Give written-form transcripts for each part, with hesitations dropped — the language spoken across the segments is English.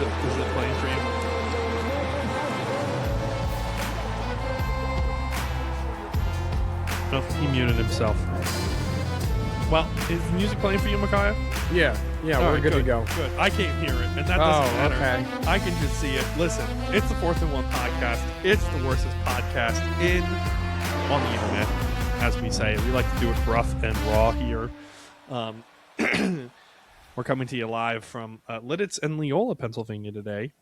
it playing for you? Oh, he muted himself. Well, is the music playing for you, Micaiah? Yeah, we're good to go. Good. I can't hear it, and that doesn't matter. Okay. I can just see it. Listen, it's the 4th and 1 podcast. It's the worstest podcast on the internet, as we say. We like to do it rough and raw here. We're coming to you live from Lidditz and Leola, Pennsylvania today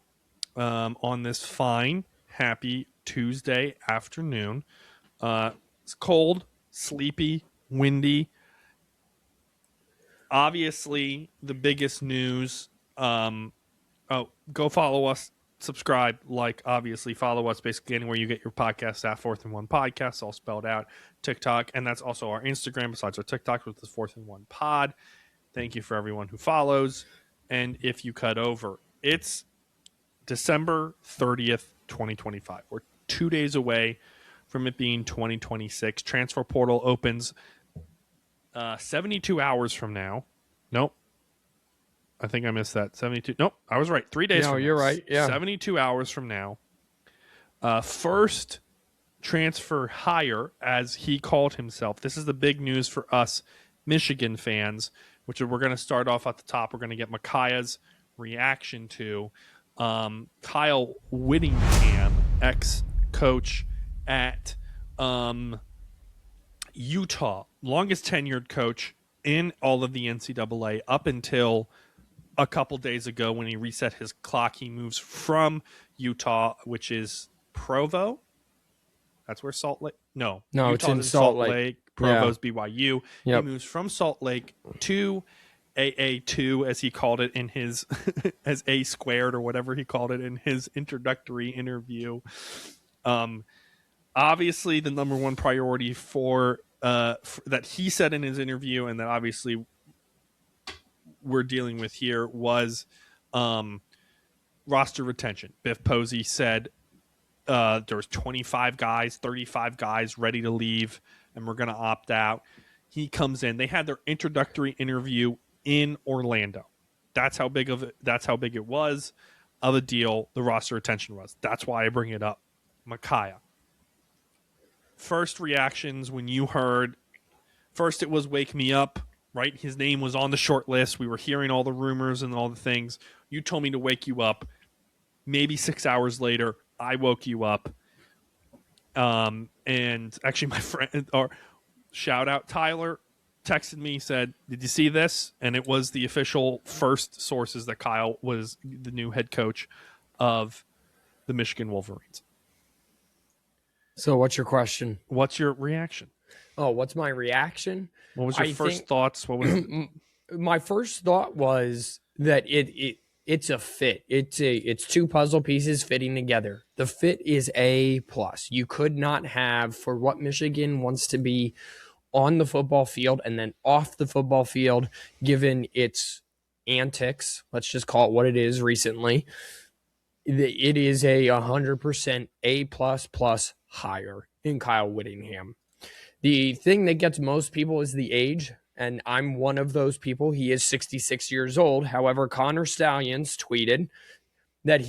on this fine, happy Tuesday afternoon. It's cold, sleepy, windy. Obviously, the biggest news. Go follow us, subscribe, like. Obviously, follow us basically anywhere you get your podcasts at 4th and 1 Podcasts, all spelled out. TikTok, and that's also our Instagram besides our TikTok, which is 4th and 1 Pod. Thank you for everyone who follows. And if you cut over, it's December 30th, 2025. We're 2 days away from it being 2026. Transfer portal opens 72 hours from now. Nope. I think I missed that. 72. Nope. I was right. 3 days from now. No, you're right. Yeah. 72 hours from now. First transfer hire, as he called himself. This is the big news for us Michigan fans, which we're going to start off at the top. We're going to get Micaiah's reaction to. Kyle Whittingham, ex-coach at Utah, longest tenured coach in all of the NCAA up until a couple days ago when he reset his clock. He moves from Utah, which is Provo. That's where Salt Lake. No, Utah's it's in Salt Lake. Provo's BYU. Yep. He moves from Salt Lake to AA2, as he called it in his as A squared or whatever he called it in his introductory interview. Obviously, the number one priority for that he said in his interview, and that obviously we're dealing with here, was roster retention. Biff Posey said there was 25 guys, 35 guys ready to leave, and we're going to opt out. He comes in. They had their introductory interview in Orlando. That's how big it was of a deal the roster retention was. That's why I bring it up. Micaiah, first reactions when you heard, first it was Wake Me Up, right? His name was on the short list. We were hearing all the rumors and all the things. You told me to wake you up. Maybe 6 hours later, I woke you up. And actually my friend, or shout out Tyler, texted me, said, did you see this? And it was the official first sources that Kyle was the new head coach of the Michigan Wolverines. So what's your question? What's your reaction? Oh, what's my reaction? What was your first thoughts? What was my first thought was that it's a fit. It's two puzzle pieces fitting together. The fit is A+. You could not have, for what Michigan wants to be on the football field and then off the football field, given its antics, let's just call it what it is recently, it is a 100% A++ hire in Kyle Whittingham. The thing that gets most people is the age, and I'm one of those people. He is 66 years old. However, Connor Stallions tweeted that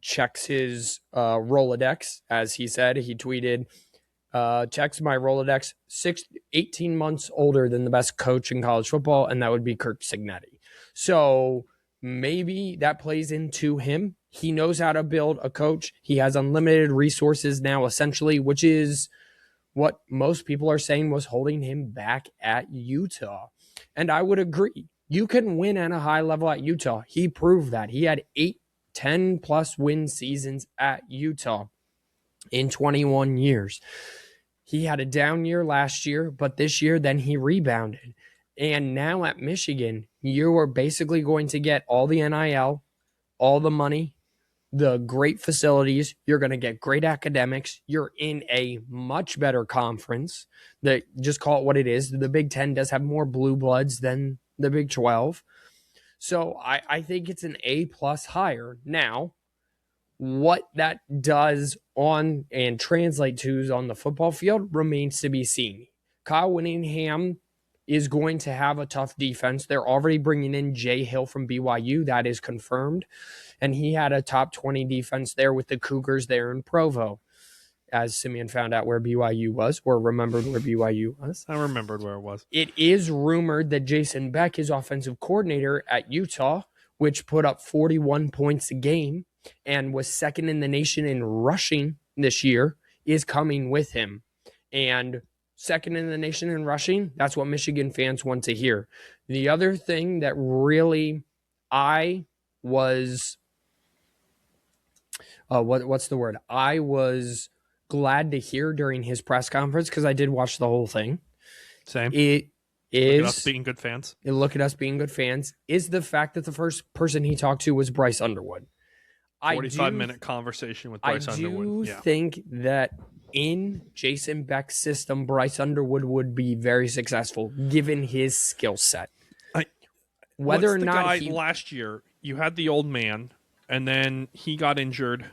checks his Rolodex, as he said. He tweeted, checks my Rolodex, 18 months older than the best coach in college football, and that would be Kirk Cignetti. So maybe that plays into him. He knows how to build a coach. He has unlimited resources now, essentially, which is what most people are saying was holding him back at Utah. And I would agree. You can win at a high level at Utah. He proved that. He had 10+ win seasons at Utah in 21 years. He had a down year last year, but this year, then he rebounded. And now at Michigan, you are basically going to get all the NIL, all the money, the great facilities. You're going to get great academics. You're in a much better conference. Just call it what it is. The Big Ten does have more blue bloods than the Big 12. So I think it's an A+ hire. Now, what that does on and translate to on the football field remains to be seen. Kyle Whittingham is going to have a tough defense. They're already bringing in Jay Hill from BYU. That is confirmed. And he had a top 20 defense there with the Cougars there in Provo, as Simeon found out where BYU was, or remembered where BYU was. I remembered where it was. It is rumored that Jason Beck, his offensive coordinator at Utah, which put up 41 points a game and was second in the nation in rushing this year, is coming with him. And second in the nation in rushing, that's what Michigan fans want to hear. The other thing that really I was what's the word? I was glad to hear during his press conference, because I did watch the whole thing. Same. It Look at us is being good fans. look at us being good fans, is the fact that the first person he talked to was Bryce Underwood. 45-minute conversation with Bryce Underwood. I do think that in Jason Beck's system, Bryce Underwood would be very successful given his skill set. Whether or not last year, you had the old man, and then he got injured,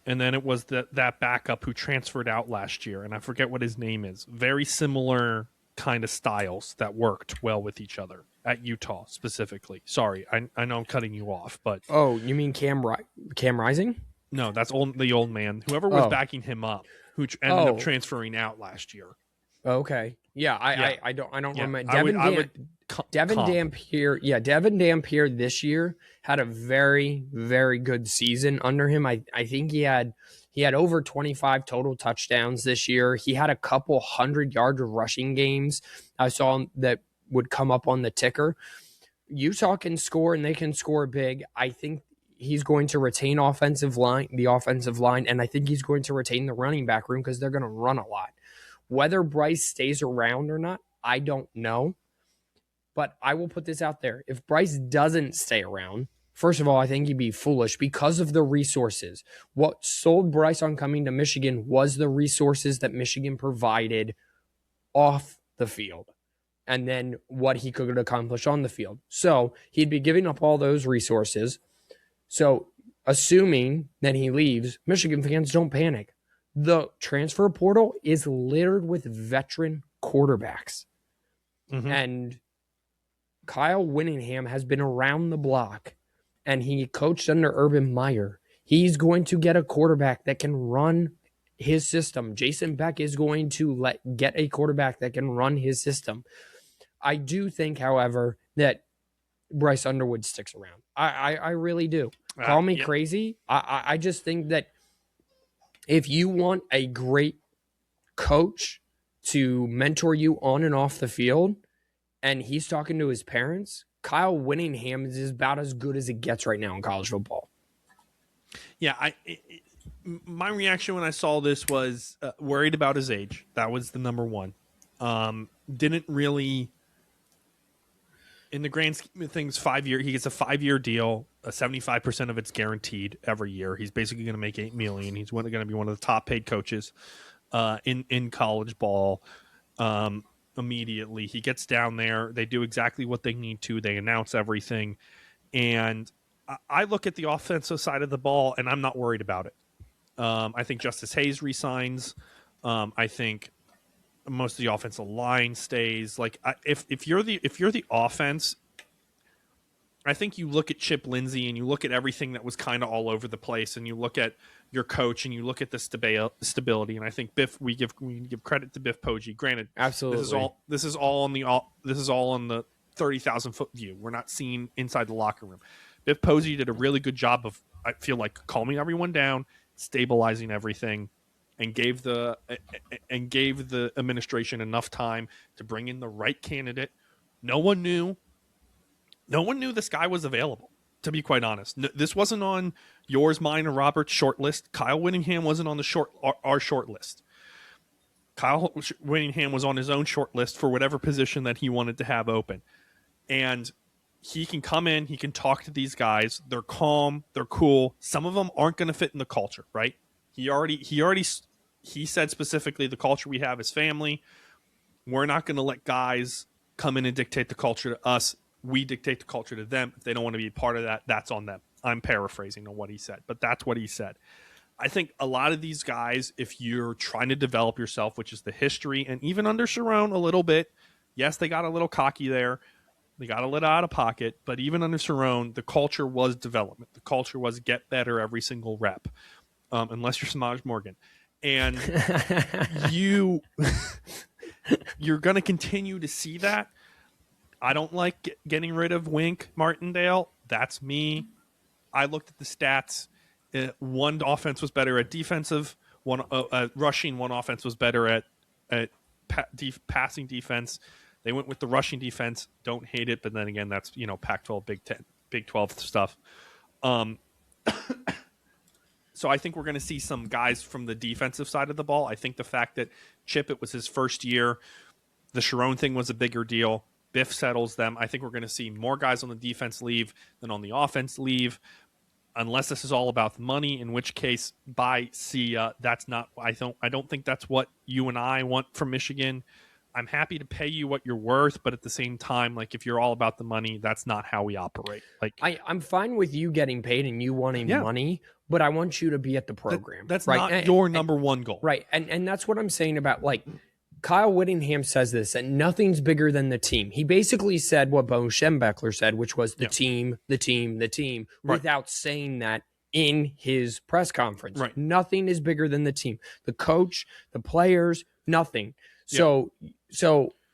and then it was that backup who transferred out last year, and I forget what his name is. Very similar kind of styles that worked well with each other at Utah specifically. Sorry, I know I'm cutting you off, but oh, you mean Cam Rising? No, that's the old man. Whoever was backing him up, who ended up transferring out last year. Okay, yeah, I don't remember. Devin Dampier, Devin Dampier this year had a very, very good season under him. I think he had over 25 total touchdowns this year. He had a couple 100-yard rushing games. I saw that would come up on the ticker. Utah can score, and they can score big. I think he's going to retain the offensive line, and I think he's going to retain the running back room because they're going to run a lot. Whether Bryce stays around or not, I don't know. But I will put this out there. If Bryce doesn't stay around, first of all, I think he'd be foolish because of the resources. What sold Bryce on coming to Michigan was the resources that Michigan provided off the field, and then what he could accomplish on the field. So he'd be giving up all those resources. So assuming that he leaves, Michigan fans don't panic. The transfer portal is littered with veteran quarterbacks. Mm-hmm. And Kyle Whittingham has been around the block, and he coached under Urban Meyer. He's going to get a quarterback that can run his system. Jason Beck is going to get a quarterback that can run his system. I do think, however, that Bryce Underwood sticks around. I really do. Call me crazy. I just think that if you want a great coach to mentor you on and off the field, and he's talking to his parents, Kyle Whittingham is about as good as it gets right now in college football. Yeah, my reaction when I saw this was worried about his age. That was the number one. Didn't really, in the grand scheme of things, he gets a 5-year deal. 75% of it's guaranteed every year. He's basically going to make $8 million. He's going to be one of the top paid coaches in college ball. Immediately, he gets down there. They do exactly what they need to. They announce everything, and I look at the offensive side of the ball, and I'm not worried about it. I think Justice Hayes resigns. I think most of the offensive line stays. Like if you're the offense, I think you look at Chip Lindsey and you look at everything that was kind of all over the place, and you look at your coach and you look at the stability. And I think we give credit to Biff Poggi. Granted, absolutely, this is all on the 30,000 foot view. We're not seeing inside the locker room. Biff Poggi did a really good job of, I feel like, calming everyone down, stabilizing everything, and gave the administration enough time to bring in the right candidate. No one knew this guy was available, to be quite honest. This wasn't on yours, mine, or Robert's short list. Kyle Whittingham wasn't on our short list. Kyle Whittingham was on his own short list for whatever position that he wanted to have open. And he can come in, he can talk to these guys. They're calm, they're cool. Some of them aren't going to fit in the culture, right? He said specifically, the culture we have is family. We're not going to let guys come in and dictate the culture to us. We dictate the culture to them. If they don't want to be a part of that, that's on them. I'm paraphrasing on what he said, but that's what he said. I think a lot of these guys, if you're trying to develop yourself, which is the history, and even under Sharon a little bit, Yes, they got a little cocky there. They got a little out of pocket, but even under Cerrone, the culture was development. The culture was get better every single rep, unless you're Samaj Morgan. And you're going to continue to see that. I don't like getting rid of Wink Martindale. That's me. I looked at the stats. One offense was better at defensive, one rushing. One offense was better at passing defense. They went with the rushing defense. Don't hate it, but then again, that's Pac-12, Big 10, Big 12 stuff. So I think we're going to see some guys from the defensive side of the ball. I think the fact that Chip, it was his first year, the Cerrone thing was a bigger deal. Biff settles them. I think we're going to see more guys on the defense leave than on the offense leave, unless this is all about the money, in which case, bye, see ya. That's not. I don't think that's what you and I want from Michigan. I'm happy to pay you what you're worth, but at the same time, like, if you're all about the money, that's not how we operate. Like, I'm fine with you getting paid and you wanting money, but I want you to be at the program. That's right? Not your number one goal. Right. And that's what I'm saying about, like, Kyle Whittingham says this, and nothing's bigger than the team. He basically said what Bo Schembechler said, which was the team, right, without saying that in his press conference. Right. Nothing is bigger than the team. The coach, the players, nothing. So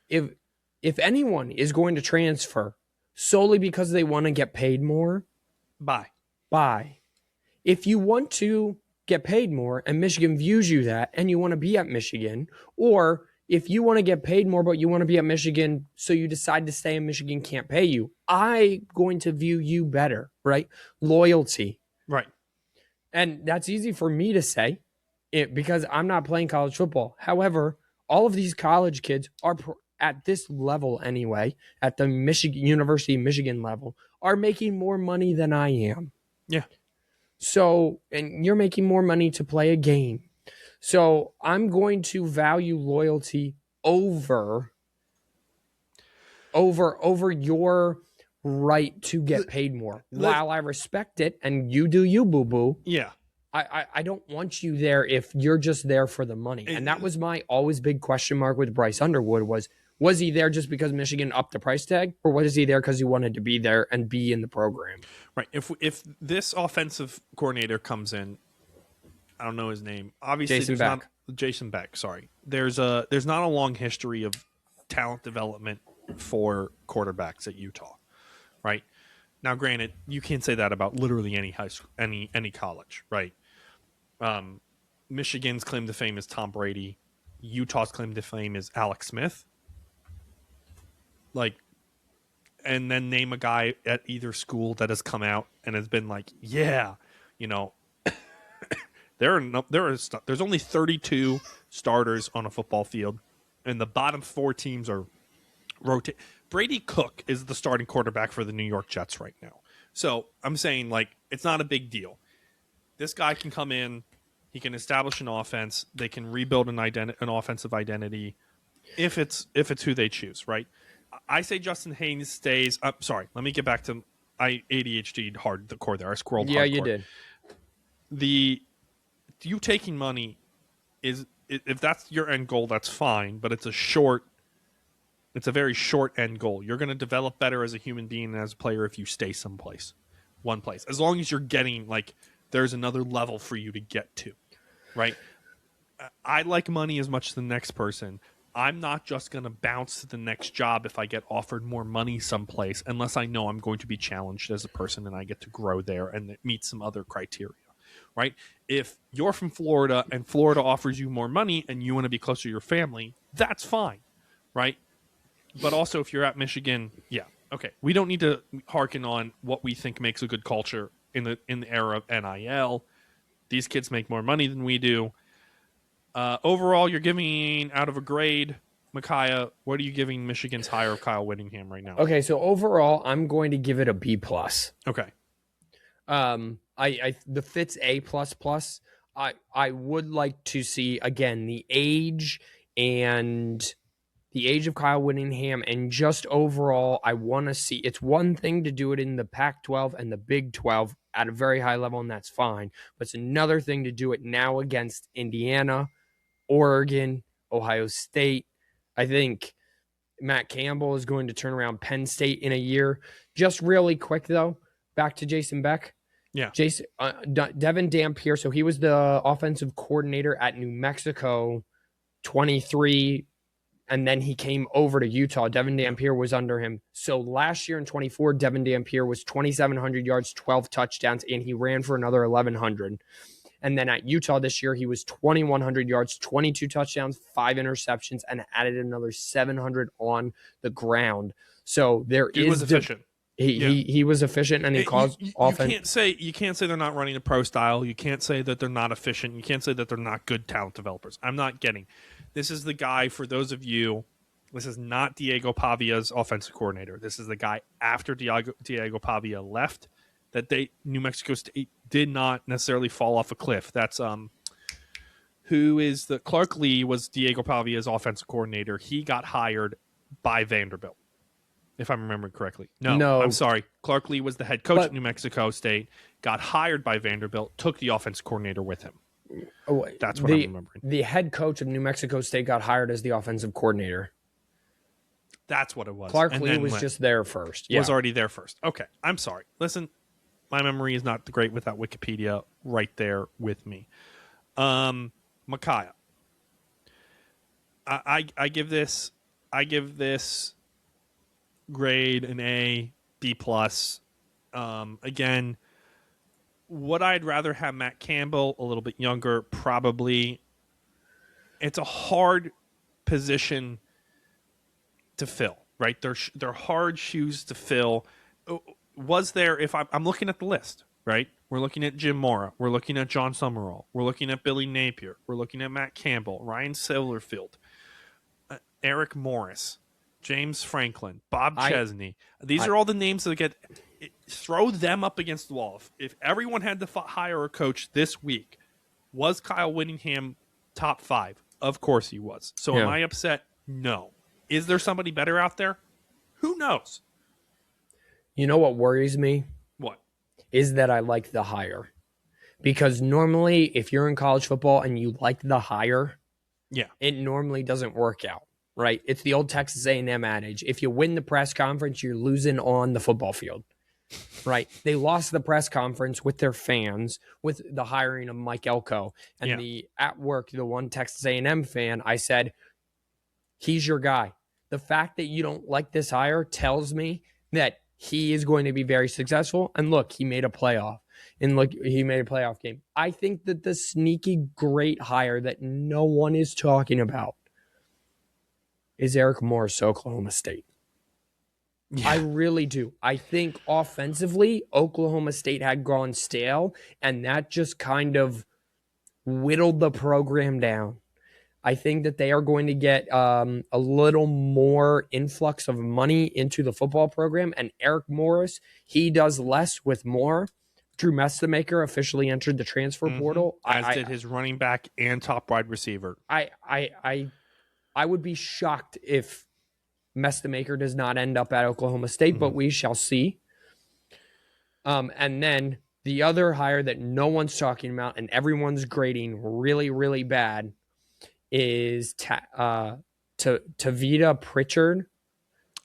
if anyone is going to transfer solely because they want to get paid more, bye. If you want to get paid more and Michigan views you that and you want to be at Michigan, or if you want to get paid more but you want to be at Michigan so you decide to stay and Michigan can't pay you, I'm going to view you better, right? Loyalty. Right. And that's easy for me to say because I'm not playing college football. However, all of these college kids are at this level anyway, at the University of Michigan level, are making more money than I am. Yeah. So, and you're making more money to play a game. So I'm going to value loyalty over your right to get paid more. While I respect it and you do you, boo-boo. Yeah. I don't want you there if you're just there for the money. And that was my always big question mark with Bryce Underwood was he there just because Michigan upped the price tag, or was he there because he wanted to be there and be in the program? Right. If this offensive coordinator comes in, I don't know his name. Obviously, Jason Beck. Sorry. There's not a long history of talent development for quarterbacks at Utah, right? Now, granted, you can't say that about literally any high school, any college, right? Michigan's claim to fame is Tom Brady. Utah's claim to fame is Alex Smith. Like, and then name a guy at either school that has come out and has been like, yeah, there's only 32 starters on a football field, and the bottom 4 teams are rotate. Brady Cook is the starting quarterback for the New York Jets right now. So I'm saying, like, it's not a big deal. This guy can come in, he can establish an offense, they can rebuild an offensive identity if it's who they choose, right? I say Justin Haynes stays. Sorry, let me get back to I ADHD'd hard the core there. I scrolled. Yeah, hardcore. You did. You taking money is, if that's your end goal, that's fine, but it's a very short end goal. You're going to develop better as a human being and as a player if you stay one place. As long as you're getting, like, there's another level for you to get to, right? I like money as much as the next person. I'm not just going to bounce to the next job if I get offered more money someplace, unless I know I'm going to be challenged as a person and I get to grow there and it meets some other criteria, right? If you're from Florida and Florida offers you more money and you want to be closer to your family, that's fine, right? But also, if you're at Michigan, yeah, okay. We don't need to hearken on what we think makes a good culture in the era of NIL. These kids make more money than we do. Overall, you're giving, out of a grade, Micaiah, what are you giving Michigan's hire of Kyle Whittingham right now? Okay, so overall, I'm going to give it a B+. Okay. The fit's A++. I would like to see, again, the age of Kyle Whittingham, and just overall, I want to see, it's one thing to do it in the Pac-12 and the Big 12 at a very high level, and that's fine. But it's another thing to do it now against Indiana, Oregon, Ohio State. I think Matt Campbell is going to turn around Penn State in a year. Just really quick, though, back to Jason Beck. Yeah. Devin Dampier, so he was the offensive coordinator at New Mexico 23, and then he came over to Utah. Devin Dampier was under him. So last year in 24, Devin Dampier was 2,700 yards, 12 touchdowns, and he ran for another 1,100. And then at Utah this year, he was 2,100 yards, 22 touchdowns, 5 interceptions, and added another 700 on the ground. So he was efficient. He was efficient, and he caused offense. You can't say they're not running a pro style. You can't say that they're not efficient. You can't say that they're not good talent developers. I'm not getting. This is the guy, for those of you, this is not Diego Pavia's offensive coordinator. This is the guy after Diego Pavia left that New Mexico State did not necessarily fall off a cliff. That's Clark Lee was Diego Pavia's offensive coordinator. He got hired by Vanderbilt, if I'm remembering correctly. No, I'm sorry. Clark Lee was the head coach at New Mexico State, got hired by Vanderbilt, took the offensive coordinator with him. That's what I'm remembering. The head coach of New Mexico State got hired as the offensive coordinator. That's what it was. Clark Lee was just there first. Was already there first. Okay, I'm sorry. Listen, my memory is not great without Wikipedia right there with me. Micaiah, I give this grade an A, B plus. Again, would I'd rather have Matt Campbell a little bit younger? Probably. It's a hard position to fill, right? They're hard shoes to fill. Was there, if I'm looking at the list, right? We're looking at Jim Mora. We're looking at John Summerall. We're looking at Billy Napier. We're looking at Matt Campbell, Ryan Silverfield, Eric Morris, James Franklin, Bob Chesney. These are all the names that throw them up against the wall. If everyone had to hire a coach this week, was Kyle Whittingham top 5? Of course he was. So am I upset? No. Is there somebody better out there? Who knows? You know what worries me? What? Is that I like the hire. Because normally, if you're in college football and you like the hire, it normally doesn't work out, right? It's the old Texas A&M adage. If you win the press conference, you're losing on the football field, right? They lost the press conference with their fans with the hiring of Mike Elko. And at work, the one Texas A&M fan, I said, he's your guy. The fact that you don't like this hire tells me that he is going to be very successful. And look, he made a playoff. And look, he made a playoff game. I think that the sneaky great hire that no one is talking about is Eric Morris, Oklahoma State. Yeah. I really do. I think offensively, Oklahoma State had gone stale, and that just kind of whittled the program down. I think that they are going to get a little more influx of money into the football program. And Eric Morris, he does less with more. Drew Mestemaker officially entered the transfer portal. As did his running back and top wide receiver. I would be shocked if Mestemaker does not end up at Oklahoma State, but we shall see. And then the other hire that no one's talking about and everyone's grading really, really bad is Tavita Pritchard.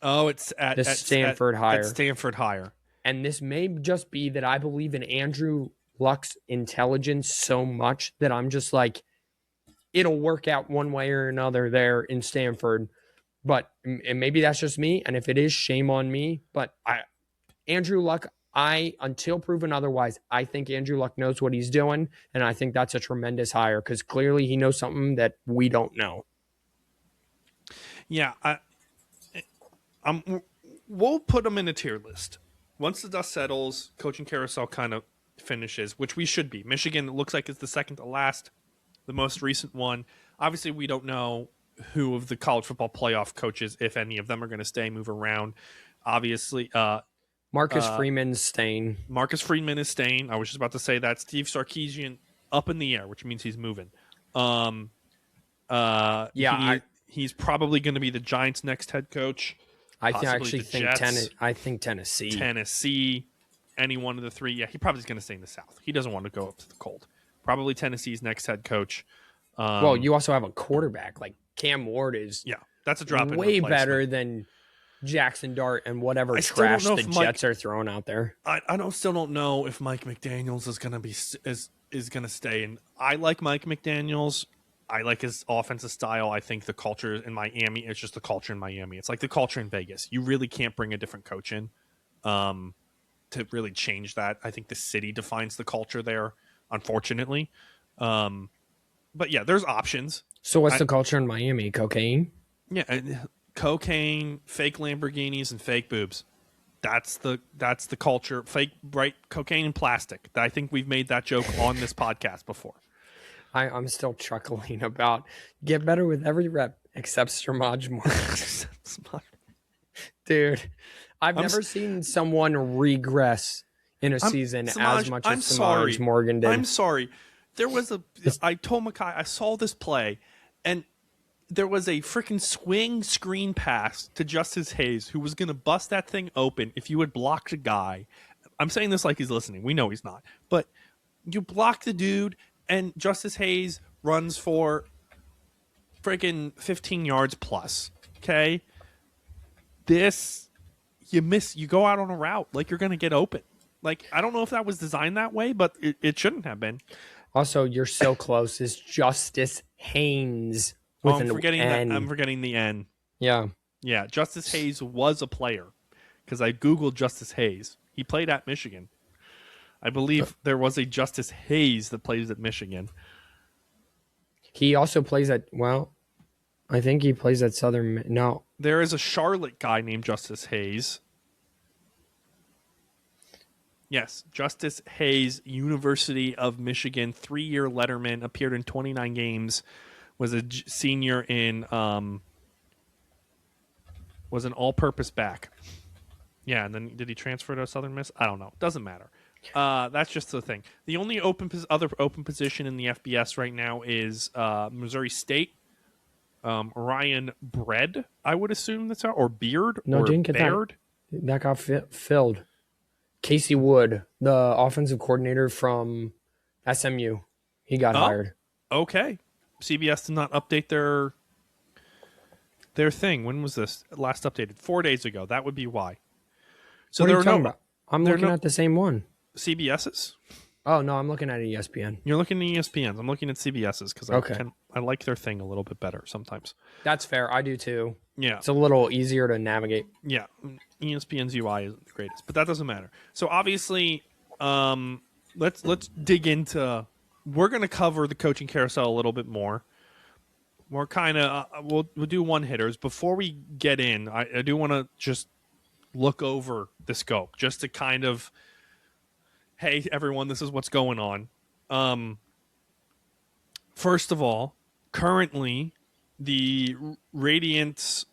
Oh, it's at Stanford hire. At Stanford hire. And this may just be that I believe in Andrew Luck's intelligence so much that I'm just like, it'll work out one way or another there in Stanford. But and maybe that's just me. And if it is, shame on me. But Andrew Luck, until proven otherwise, I think Andrew Luck knows what he's doing, and I think that's a tremendous hire because clearly he knows something that we don't know. Yeah, we'll put them in a tier list. Once the dust settles, coaching carousel kind of finishes, which we should be. Michigan, it looks like it's the second to last, the most recent one. Obviously, we don't know who of the college football playoff coaches, if any of them, are going to stay, move around. Obviously, Marcus Freeman's staying. Marcus Freeman is staying. I was just about to say that. Steve Sarkisian up in the air, which means he's moving. He's probably going to be the Giants' next head coach. I think Tennessee. Tennessee, any one of the three. Yeah, he probably is going to stay in the South. He doesn't want to go up to the cold. Probably Tennessee's next head coach. Well, you also have a quarterback like Cam Ward is. Yeah. That's a drop in way replacement. better than Jackson Dart and whatever I still don't trash know the if Mike- Jets are throwing out there. Still don't know if Mike McDaniels is going to be is going to stay. And I like Mike McDaniels. I like his offensive style. I think the culture in Miami is just the culture in Miami. It's like the culture in Vegas. You really can't bring a different coach in to really change that. I think the city defines the culture there, unfortunately. But yeah, there's options. So what's the culture in Miami? Cocaine? Yeah, cocaine, fake Lamborghinis, and fake boobs. That's the culture. Fake, right? Cocaine and plastic. I think we've made that joke on this podcast before. I'm still chuckling about get better with every rep except Stramaj Morgan. Dude, I've never seen someone regress in a season as much as Samaj Morgan did. I'm sorry. There was I told Micaiah, I saw this play, and there was a freaking swing screen pass to Justice Hayes, who was going to bust that thing open if you had blocked a guy. I'm saying this like he's listening. We know he's not. But you block the dude, and Justice Hayes runs for freaking 15 yards plus. Okay? You go out on a route like you're going to get open. Like, I don't know if that was designed that way, but it shouldn't have been. Also, you're so close. Is Justice Haynes. I'm forgetting the N. Yeah. Yeah, Justice Hayes was a player because I Googled Justice Hayes. He played at Michigan. I believe there was a Justice Hayes that plays at Michigan. He also plays at, I think he plays at Southern. No. There is a Charlotte guy named Justice Hayes. Yes, Justice Hayes, University of Michigan, 3-year letterman, appeared in 29 games, was a senior in, was an all-purpose back. Yeah, and then did he transfer to Southern Miss? I don't know. Doesn't matter. That's just the thing. The only other open position in the FBS right now is Missouri State. Ryan Bread, I would assume that's or Beard no, or didn't get Baird. That got filled. Casey Wood, the offensive coordinator from SMU, he got hired. Okay, CBS did not update their thing. When was this last updated? 4 days ago. That would be why. So what are you talking about? I'm looking at the same one. CBS's? Oh, no, I'm looking at ESPN. You're looking at ESPN's. I'm looking at CBS's because I like their thing a little bit better sometimes. That's fair. I do too. Yeah. It's a little easier to navigate. Yeah. ESPN's UI isn't the greatest, but that doesn't matter. So obviously, let's dig into. We're going to cover the coaching carousel a little bit more. We're kind of we'll do one hitters before we get in. I do want to just look over the scope just to kind of, hey everyone, this is what's going on. First of all, currently the Radiant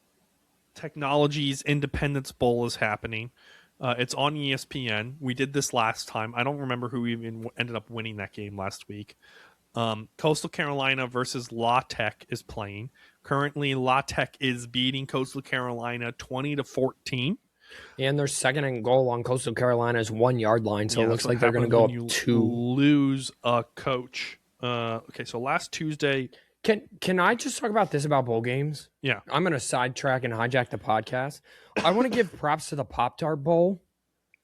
Technologies Independence Bowl is happening. It's on ESPN. We did this last time. I don't remember who even ended up winning that game last week. Coastal Carolina versus La Tech is playing. Currently, La Tech is beating Coastal Carolina 20-14. And their second and goal on Coastal Carolina's 1 yard line, so it looks like they're going to go up 2. Lose a coach. Okay, so last Tuesday. Can I just talk about this about bowl games? Yeah. I'm going to sidetrack and hijack the podcast. I want to give props to the Pop-Tart Bowl.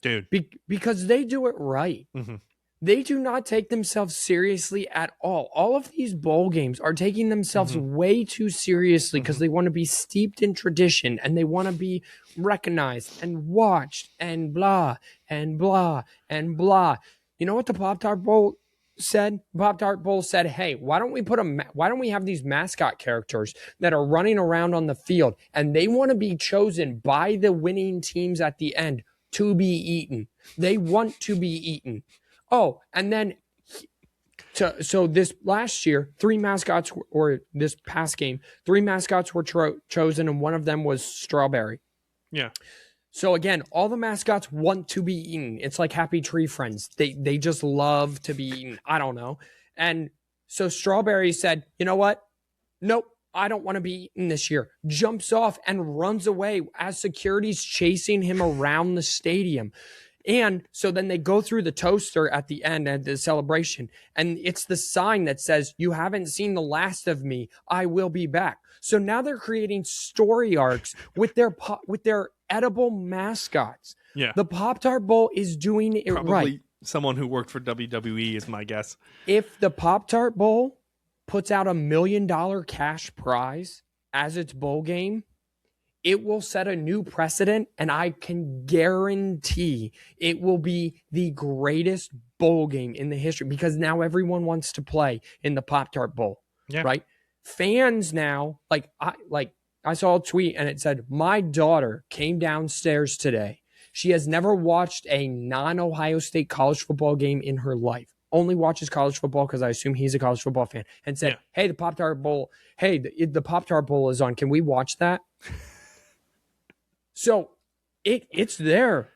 Dude. Because they do it right. Mm-hmm. They do not take themselves seriously at all. All of these bowl games are taking themselves way too seriously because they want to be steeped in tradition and they want to be recognized and watched and blah and blah and blah. You know what the Pop-Tart Bowl said? Pop-Tart Bowl said, "Hey, why don't we have these mascot characters that are running around on the field and they want to be chosen by the winning teams at the end to be eaten. They want to be eaten." Oh, and then, so this last year, 3 mascots, or this past game, 3 mascots were chosen, and one of them was Strawberry. Yeah. So again, all the mascots want to be eaten. It's like Happy Tree Friends. They just love to be eaten. I don't know. And so Strawberry said, you know what? Nope, I don't want to be eaten this year. Jumps off and runs away as security's chasing him around the stadium. And so then they go through the toaster at the end at the celebration, and it's the sign that says, "You haven't seen the last of me. I will be back." So now they're creating story arcs with their edible mascots. Yeah. The Pop-Tart Bowl is doing it Probably right. someone who worked for WWE is my guess. If the Pop-Tart Bowl puts out $1 million cash prize as its bowl game, it will set a new precedent, and I can guarantee it will be the greatest bowl game in the history because now everyone wants to play in the Pop-Tart Bowl, right? Fans now, I saw a tweet and it said, my daughter came downstairs today. She has never watched a non-Ohio State college football game in her life. Only watches college football because I assume he's a college football fan, and said, hey, the Pop-Tart Bowl, the Pop-Tart Bowl is on. Can we watch that? So it's there.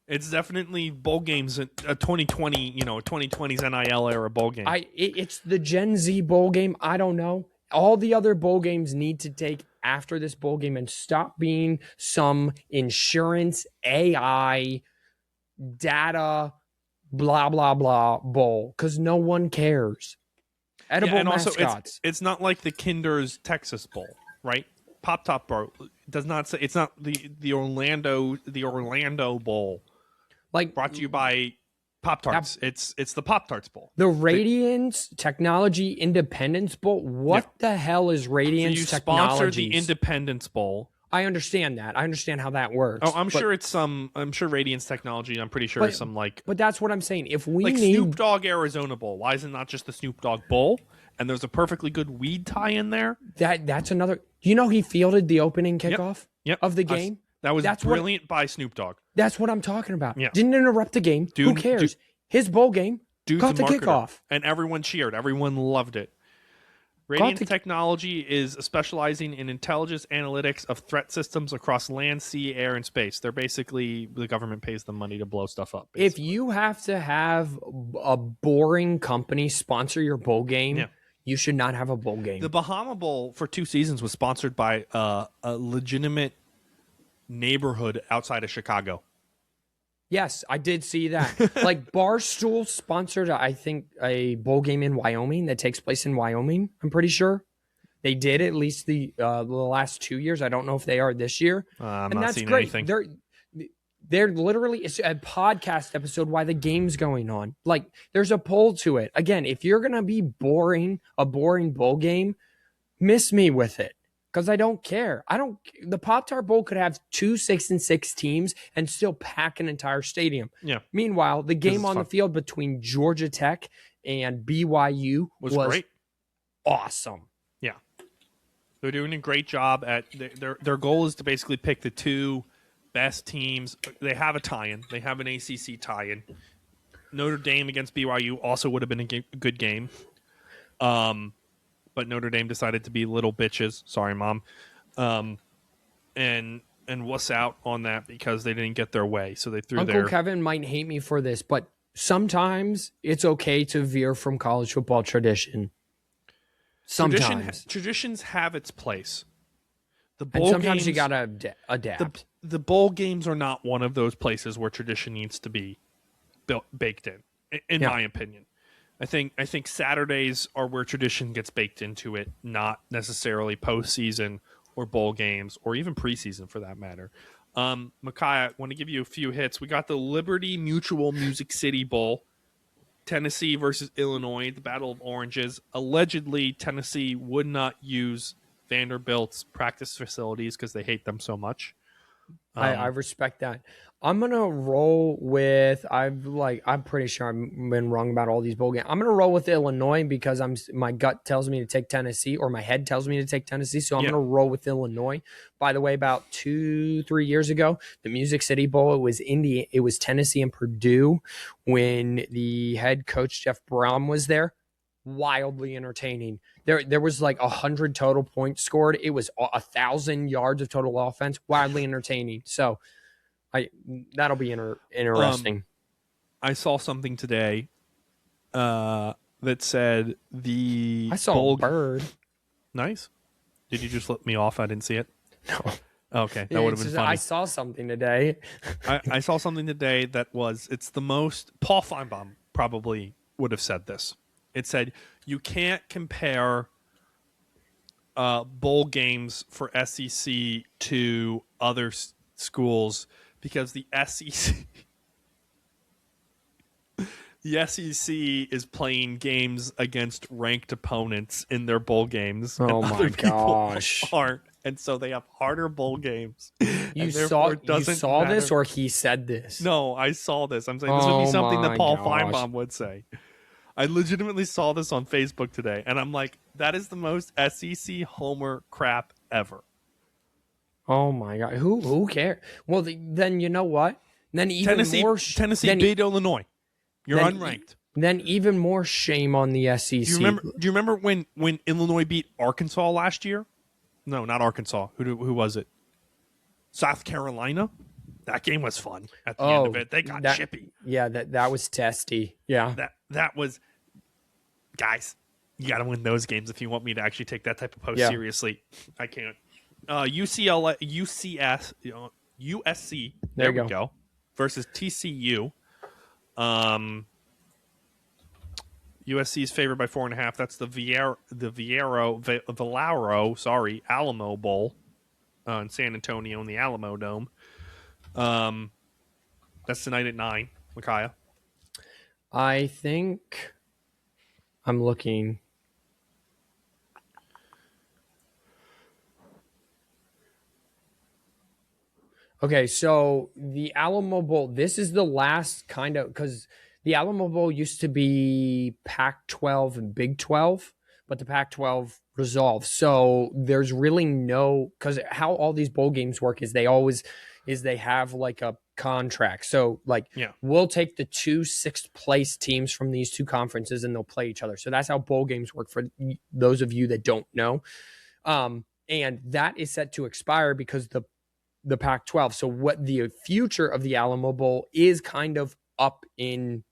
It's definitely bowl games, a 2020, 2020's NIL era bowl game. It's the Gen Z bowl game. I don't know. All the other bowl games need to take after this bowl game and stop being some insurance, AI, data, blah, blah, blah bowl because no one cares. Edible mascots. Also, it's not like the Kinder's Texas Bowl, right? Pop-Tart Bowl does not say, it's not the Orlando Bowl. Brought to you by Pop-Tarts. It's the Pop-Tarts Bowl. The Radiance Technology Independence Bowl. What the hell is Radiance Technology? So you sponsored the Independence Bowl. I understand that. I understand how that works. Oh, I'm sure Radiance Technology. I'm pretty sure it's some But that's what I'm saying. If we need Snoop Dogg Arizona Bowl, why is it not just the Snoop Dogg Bowl? And there's a perfectly good weed tie in there. That's another. You know, he fielded the opening kickoff of the game. That's brilliant by Snoop Dogg. That's what I'm talking about. Yeah. Didn't interrupt the game. Who cares? His bowl game got the kickoff. And everyone cheered. Everyone loved it. Radiant Technology is specializing in intelligence analytics of threat systems across land, sea, air, and space. They're basically, the government pays them money to blow stuff up. Basically. If you have to have a boring company sponsor your bowl game, you should not have a bowl game. The Bahama Bowl for 2 seasons was sponsored by a legitimate neighborhood outside of Chicago. Yes, I did see that. Barstool sponsored, I think, a bowl game in Wyoming that takes place in Wyoming. I'm pretty sure they did at least the last 2 years. I don't know if they are this year. I'm not seeing anything. They're literally, it's a podcast episode while the game's going on. There's a poll to it. Again, if you're gonna be a boring bowl game, miss me with it. Because I don't care. The Pop-Tart Bowl could have 2 6-6 teams and still pack an entire stadium. Yeah. Meanwhile, the game on the field between Georgia Tech and BYU was great. Awesome. Yeah. They're doing a great job at their goal is to basically pick the 2 best teams. They have a tie-in. They have an ACC tie-in. Notre Dame against BYU also would have been a good game. But Notre Dame decided to be little bitches. Sorry, Mom. And wuss out on that because they didn't get their way. So they threw Uncle Kevin might hate me for this, but sometimes it's okay to veer from college football tradition. Sometimes. Traditions have its place. Sometimes you got to adapt. The bowl games are not one of those places where tradition needs to be baked in my opinion. I think Saturdays are where tradition gets baked into it, not necessarily postseason or bowl games or even preseason for that matter. Micaiah, I want to give you a few hits. We got the Liberty Mutual Music City Bowl, Tennessee versus Illinois, the Battle of Oranges. Allegedly, Tennessee would not use Vanderbilt's practice facilities because they hate them so much. I respect that. I'm gonna roll with. I'm pretty sure I've been wrong about all these bowl games. I'm gonna roll with Illinois because my gut tells me to take Tennessee, or my head tells me to take Tennessee. So I'm gonna roll with Illinois. By the way, about 2-3 years ago, the Music City Bowl, it was Tennessee and Purdue when the head coach Jeff Brom was there. Wildly entertaining. There was 100 total points scored. It was 1,000 yards of total offense. Wildly entertaining. So that'll be interesting. I saw something today that said I saw a bird. Nice. Did you just let me off? I didn't see it. No. Okay, that would have been funny. I saw something today. I saw something today that it's the most. Paul Feinbaum probably would have said this. It said you can't compare bowl games for SEC to other schools because the SEC the SEC is playing games against ranked opponents in their bowl games. Oh and my other people gosh. aren't, and so they have harder bowl games. You saw this, or he said this? No, I saw this. I'm saying this would be something that Paul Feinbaum would say. I legitimately saw this on Facebook today, and I'm like, that is the most SEC homer crap ever. Oh my god, who cares? Well, then you know what? Then even Tennessee beat Illinois. You're unranked. Then even more shame on the SEC. Do you remember when Illinois beat Arkansas last year? No, not Arkansas. Who was it? South Carolina. That game was fun. At the end of it, they got chippy. Yeah, that was testy. Yeah, that was. Guys, you got to win those games if you want me to actually take that type of post seriously. I can't. USC. There we go. Versus TCU. USC is favored by 4.5. That's the Alamo Bowl in San Antonio in the Alamo Dome. That's tonight at 9. Micaiah. I think I'm looking. Okay, so the Alamo Bowl, this is the last kind of, because the Alamo Bowl used to be Pac-12 and Big 12, but the Pac-12 resolved. So there's really no, because how all these bowl games work is they have like a contract. So we'll take the 2 6th place teams from these two conferences and they'll play each other. So that's how bowl games work for those of you that don't know. And that is set to expire because the Pac-12. So what the future of the Alamo Bowl is kind of up in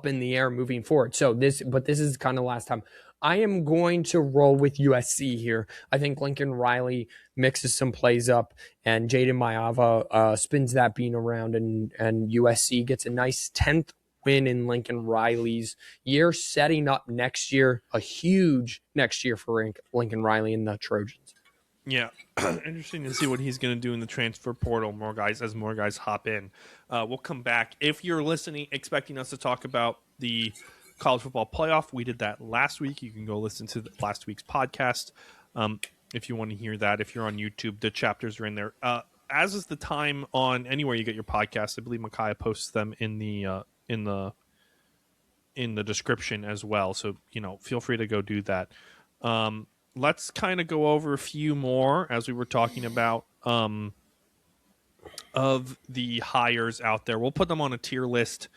the air moving forward. So this is kind of the last time. I am going to roll with USC here. I think Lincoln Riley mixes some plays up and Jaden Mayava spins that bean around and USC gets a nice 10th win in Lincoln Riley's year, setting up next year, a huge next year for Lincoln Riley and the Trojans. Yeah, interesting to see what he's going to do in the transfer portal. More guys hop in. We'll come back. If you're listening, expecting us to talk about the college football playoff, we did that last week. You can go listen to last week's podcast if you want to hear that. If you're on YouTube, the chapters are in there. As is the time on anywhere you get your podcast. I believe Micaiah posts them in the description as well. So feel free to go do that. Let's kind of go over a few more as we were talking about of the hires out there. We'll put them on a tier list.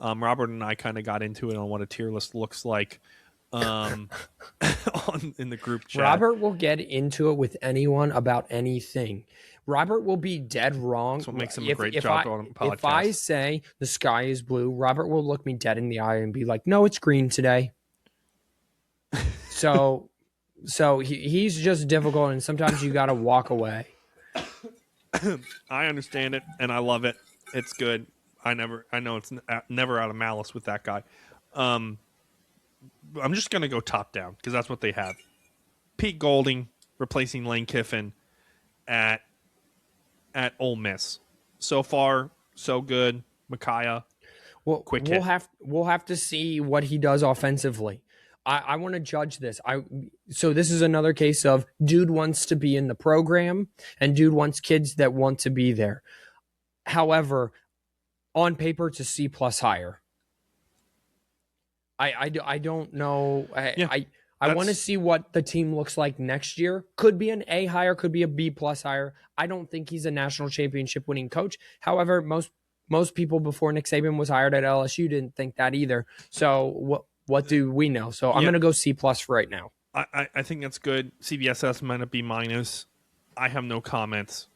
Robert and I kind of got into it on what a tier list looks like in the group chat. Robert will get into it with anyone about anything. Robert will be dead wrong. That's what makes him a great job on a podcast. If I say the sky is blue, Robert will look me dead in the eye and be like, no, it's green today. So he's just difficult, and sometimes you got to walk away. I understand it, and I love it. It's good. I know it's never out of malice with that guy. I'm just going to go top down because that's what they have. Pete Golding replacing Lane Kiffin at Ole Miss. So far, so good. Micaiah, quick hit. We'll have to see what he does offensively. I want to judge this. So this is another case of dude wants to be in the program and dude wants kids that want to be there. However, on paper, it's a C+ higher. I don't know. I want to see what the team looks like next year. Could be an A higher, could be a B+ higher. I don't think he's a national championship winning coach. However, most people before Nick Saban was hired at LSU didn't think that either. So what do we know? So I'm going to go C+ for right now. I think that's good. CBSS might be minus. I have no comments.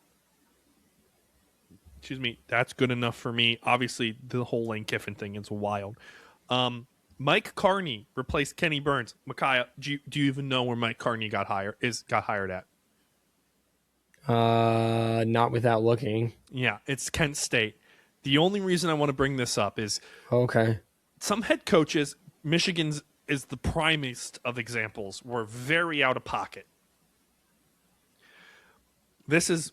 Excuse me. That's good enough for me. Obviously, the whole Lane Kiffin thing is wild. Mike Carney replaced Kenny Burns. Micaiah, do you even know where Mike Carney got hired at? Not without looking. Yeah, it's Kent State. The only reason I want to bring this up is some head coaches, Michigan's is the primest of examples, were very out of pocket This is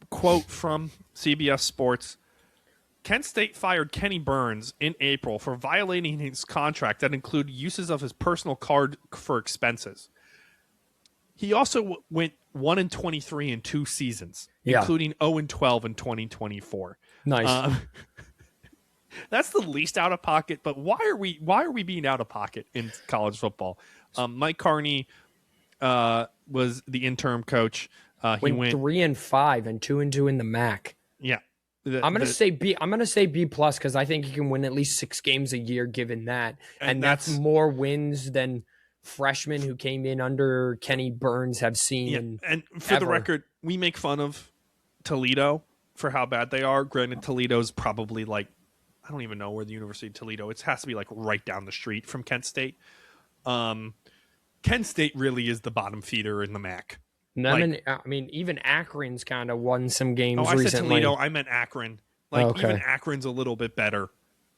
quote from CBS Sports. Kent State fired Kenny Burns in April for violating his contract that included uses of his personal card for expenses. He also went 1-23 in 2 seasons, including 0-12 in 2024. Nice. That's the least out of pocket. But why are we being out of pocket in college football? Mike Carney was the interim coach. He went 3-5 and 2-2 in the MAC. Yeah. I'm gonna say B. I'm gonna say B plus because I think he can win at least 6 games a year. Given that, and that's more wins than freshmen who came in under Kenny Burns have seen. Yeah. And for the record, we make fun of Toledo for how bad they are. Granted, Toledo's probably like, I don't even know where the University of Toledo. It has to be like right down the street from Kent State. Kent State really is the bottom feeder in the MAC. I mean, even Akron's kind of won some games recently. I said Toledo. I meant Akron. Even Akron's a little bit better.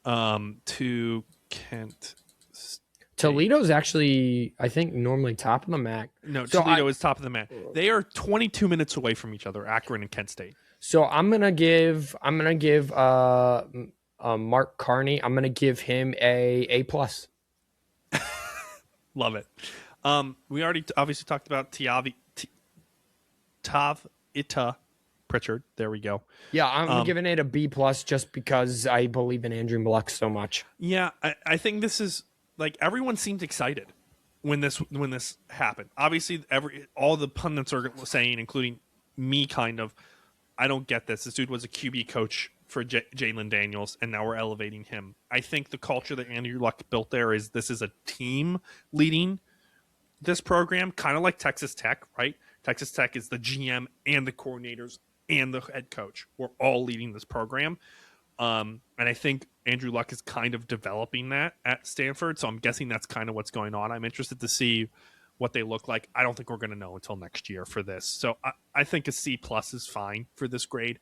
To Kent State. Toledo's actually, I think, normally top of the MAC. No, Toledo is top of the MAC. They are 22 minutes away from each other, Akron and Kent State. So I'm gonna give Mark Carney. I'm gonna give him A plus. Love it. We already obviously talked about Tav Ita Pritchard. There we go. Yeah, I'm giving it a B plus just because I believe in Andrew Luck so much. Yeah, I think this is like everyone seemed excited when this happened. Obviously, all the pundits are saying, including me, kind of, I don't get this. This dude was a QB coach for Jalen Daniels, and now we're elevating him. I think the culture that Andrew Luck built there is this is a team leading this program, kind of like Texas Tech, right? Texas Tech is the GM and the coordinators and the head coach. We're all leading this program. And I think Andrew Luck is kind of developing that at Stanford. So I'm guessing that's kind of what's going on. I'm interested to see what they look like. I don't think we're going to know until next year for this. So I think a C plus is fine for this grade.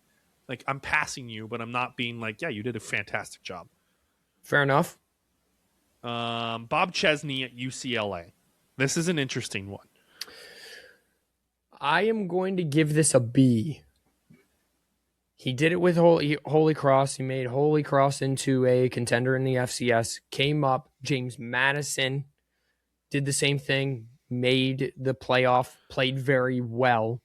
Like, I'm passing you, but I'm not being like, yeah, you did a fantastic job. Fair enough. Bob Chesney at UCLA. This is an interesting one. I am going to give this a B. He did it with Holy Cross. He made Holy Cross into a contender in the FCS. Came up. James Madison did the same thing. Made the playoff. Played very well.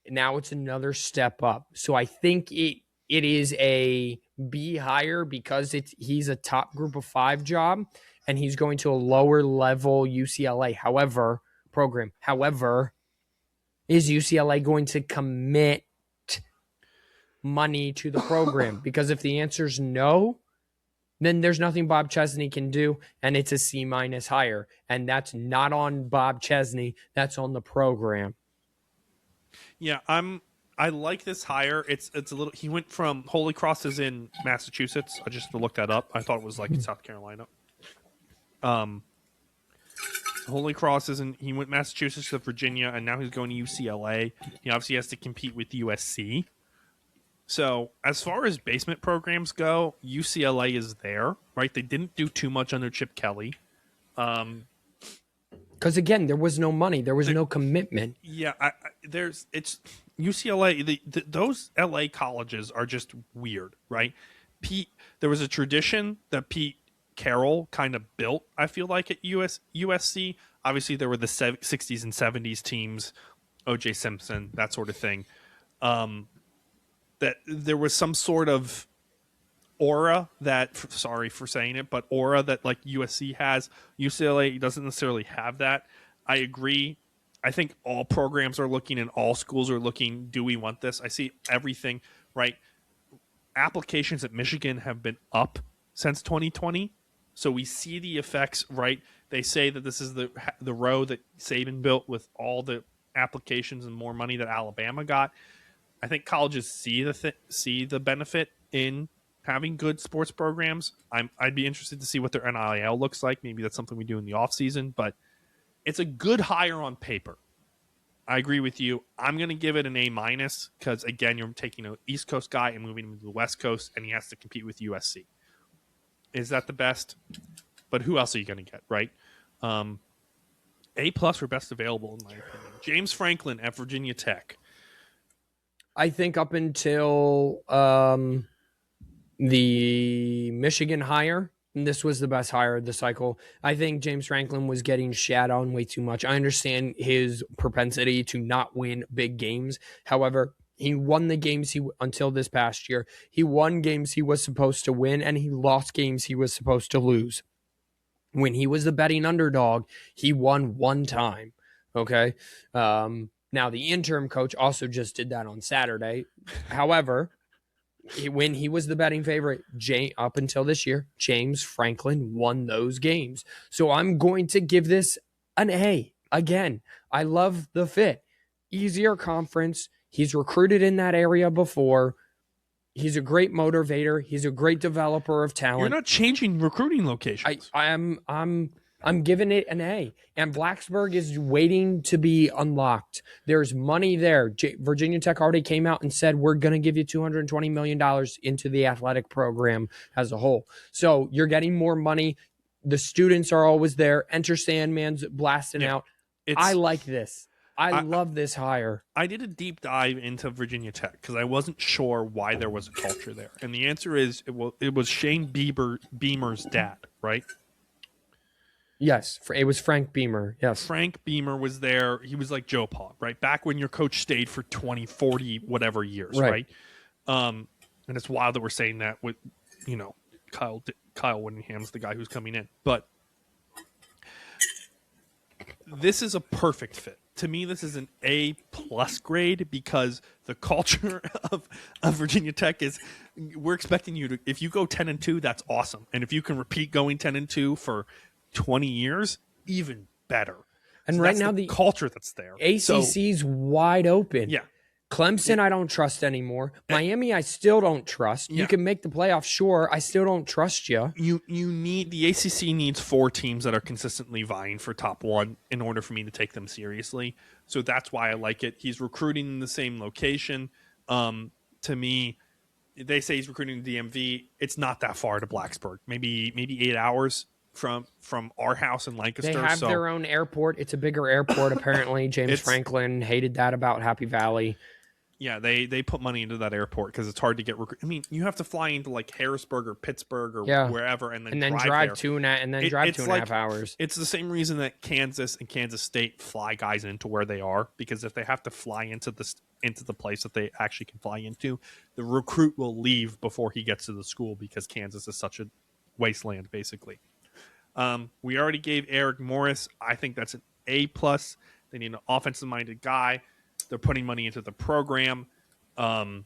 Now it's another step up. So I think it is a B higher because he's a top group of 5 job and he's going to a lower level UCLA. However, is UCLA going to commit money to the program? Because if the answer is no, then there's nothing Bob Chesney can do, and it's a C minus higher. And that's not on Bob Chesney. That's on the program. Yeah, I like this higher. It's a little. He went from Holy Cross is in Massachusetts. I just looked that up. I thought it was like in South Carolina. Holy Cross isn't. He went Massachusetts to Virginia, and now he's going to UCLA. He obviously has to compete with USC. So as far as basement programs go, UCLA is there, right? They didn't do too much under Chip Kelly. Because again, there was no money, there was no commitment. Yeah, it's UCLA. Those LA colleges are just weird, right? There was a tradition that Pete Carroll kind of built, I feel like, at USC. Obviously, there were the 60s and 70s teams, O.J. Simpson, that sort of thing. That there was some sort of aura that, sorry for saying it, but aura that like USC has. UCLA doesn't necessarily have that. I agree. I think all programs are looking and all schools are looking, do we want this? I see everything, right? Applications at Michigan have been up since 2020. So we see the effects, right? They say that this is the row that Saban built with all the applications and more money that Alabama got. I think colleges see the benefit in having good sports programs. I'd be interested to see what their NIL looks like. Maybe that's something we do in the offseason, but it's a good hire on paper. I agree with you. I'm going to give it an A minus because, again, you're taking an East Coast guy and moving him to the West Coast, and he has to compete with USC. Is that the best? But who else are you going to get, right? A plus for best available, in my opinion. James Franklin at Virginia Tech. I think up until the Michigan hire, and this was the best hire of the cycle. I think James Franklin was getting shat on way too much. I understand his propensity to not win big games. However, he won the games until this past year. He won games he was supposed to win, and he lost games he was supposed to lose. When he was the betting underdog, he won one time. Okay. Now, the interim coach also just did that on Saturday. However, when he was the betting favorite, up until this year, James Franklin won those games. So I'm going to give this an A. Again, I love the fit. Easier conference. He's recruited in that area before. He's a great motivator. He's a great developer of talent. You're not changing recruiting locations. I'm giving it an A. And Blacksburg is waiting to be unlocked. There's money there. Virginia Tech already came out and said, we're going to give you $220 million into the athletic program as a whole. So you're getting more money. The students are always there. Enter Sandman's blasting out. I like this. I love this hire. I did a deep dive into Virginia Tech because I wasn't sure why there was a culture there. And the answer is it was Shane Beamer's dad, right? Yes, it was Frank Beamer. Yes. Frank Beamer was there. He was like Joe Pa, right? Back when your coach stayed for 20, 40, whatever years, right? And it's wild that we're saying that with, Kyle Whittingham's the guy who's coming in. But this is a perfect fit. To me, this is an A+ grade because the culture of Virginia Tech is we're expecting you to, if you go 10-2, that's awesome. And if you can repeat going 10-2 for 20 years, even better. And so right now the culture that's there. ACC's wide open. Yeah. Clemson, I don't trust anymore. Miami, I still don't trust. You can make the playoffs, sure. I still don't trust you. You need the ACC needs 4 teams that are consistently vying for top 1 in order for me to take them seriously. So that's why I like it. He's recruiting in the same location. To me, they say he's recruiting the DMV. It's not that far to Blacksburg. Maybe 8 hours from our house in Lancaster. They have their own airport. It's a bigger airport, apparently. James Franklin hated that about Happy Valley. Yeah, they put money into that airport because it's hard to get. I mean, you have to fly into like Harrisburg or Pittsburgh or wherever, and then drive there. 2.5 hours. It's the same reason that Kansas and Kansas State fly guys into where they are, because if they have to fly into the place that they actually can fly into, the recruit will leave before he gets to the school because Kansas is such a wasteland, basically. We already gave Eric Morris. I think that's an A+. They need an offensive-minded guy. They're putting money into the program. I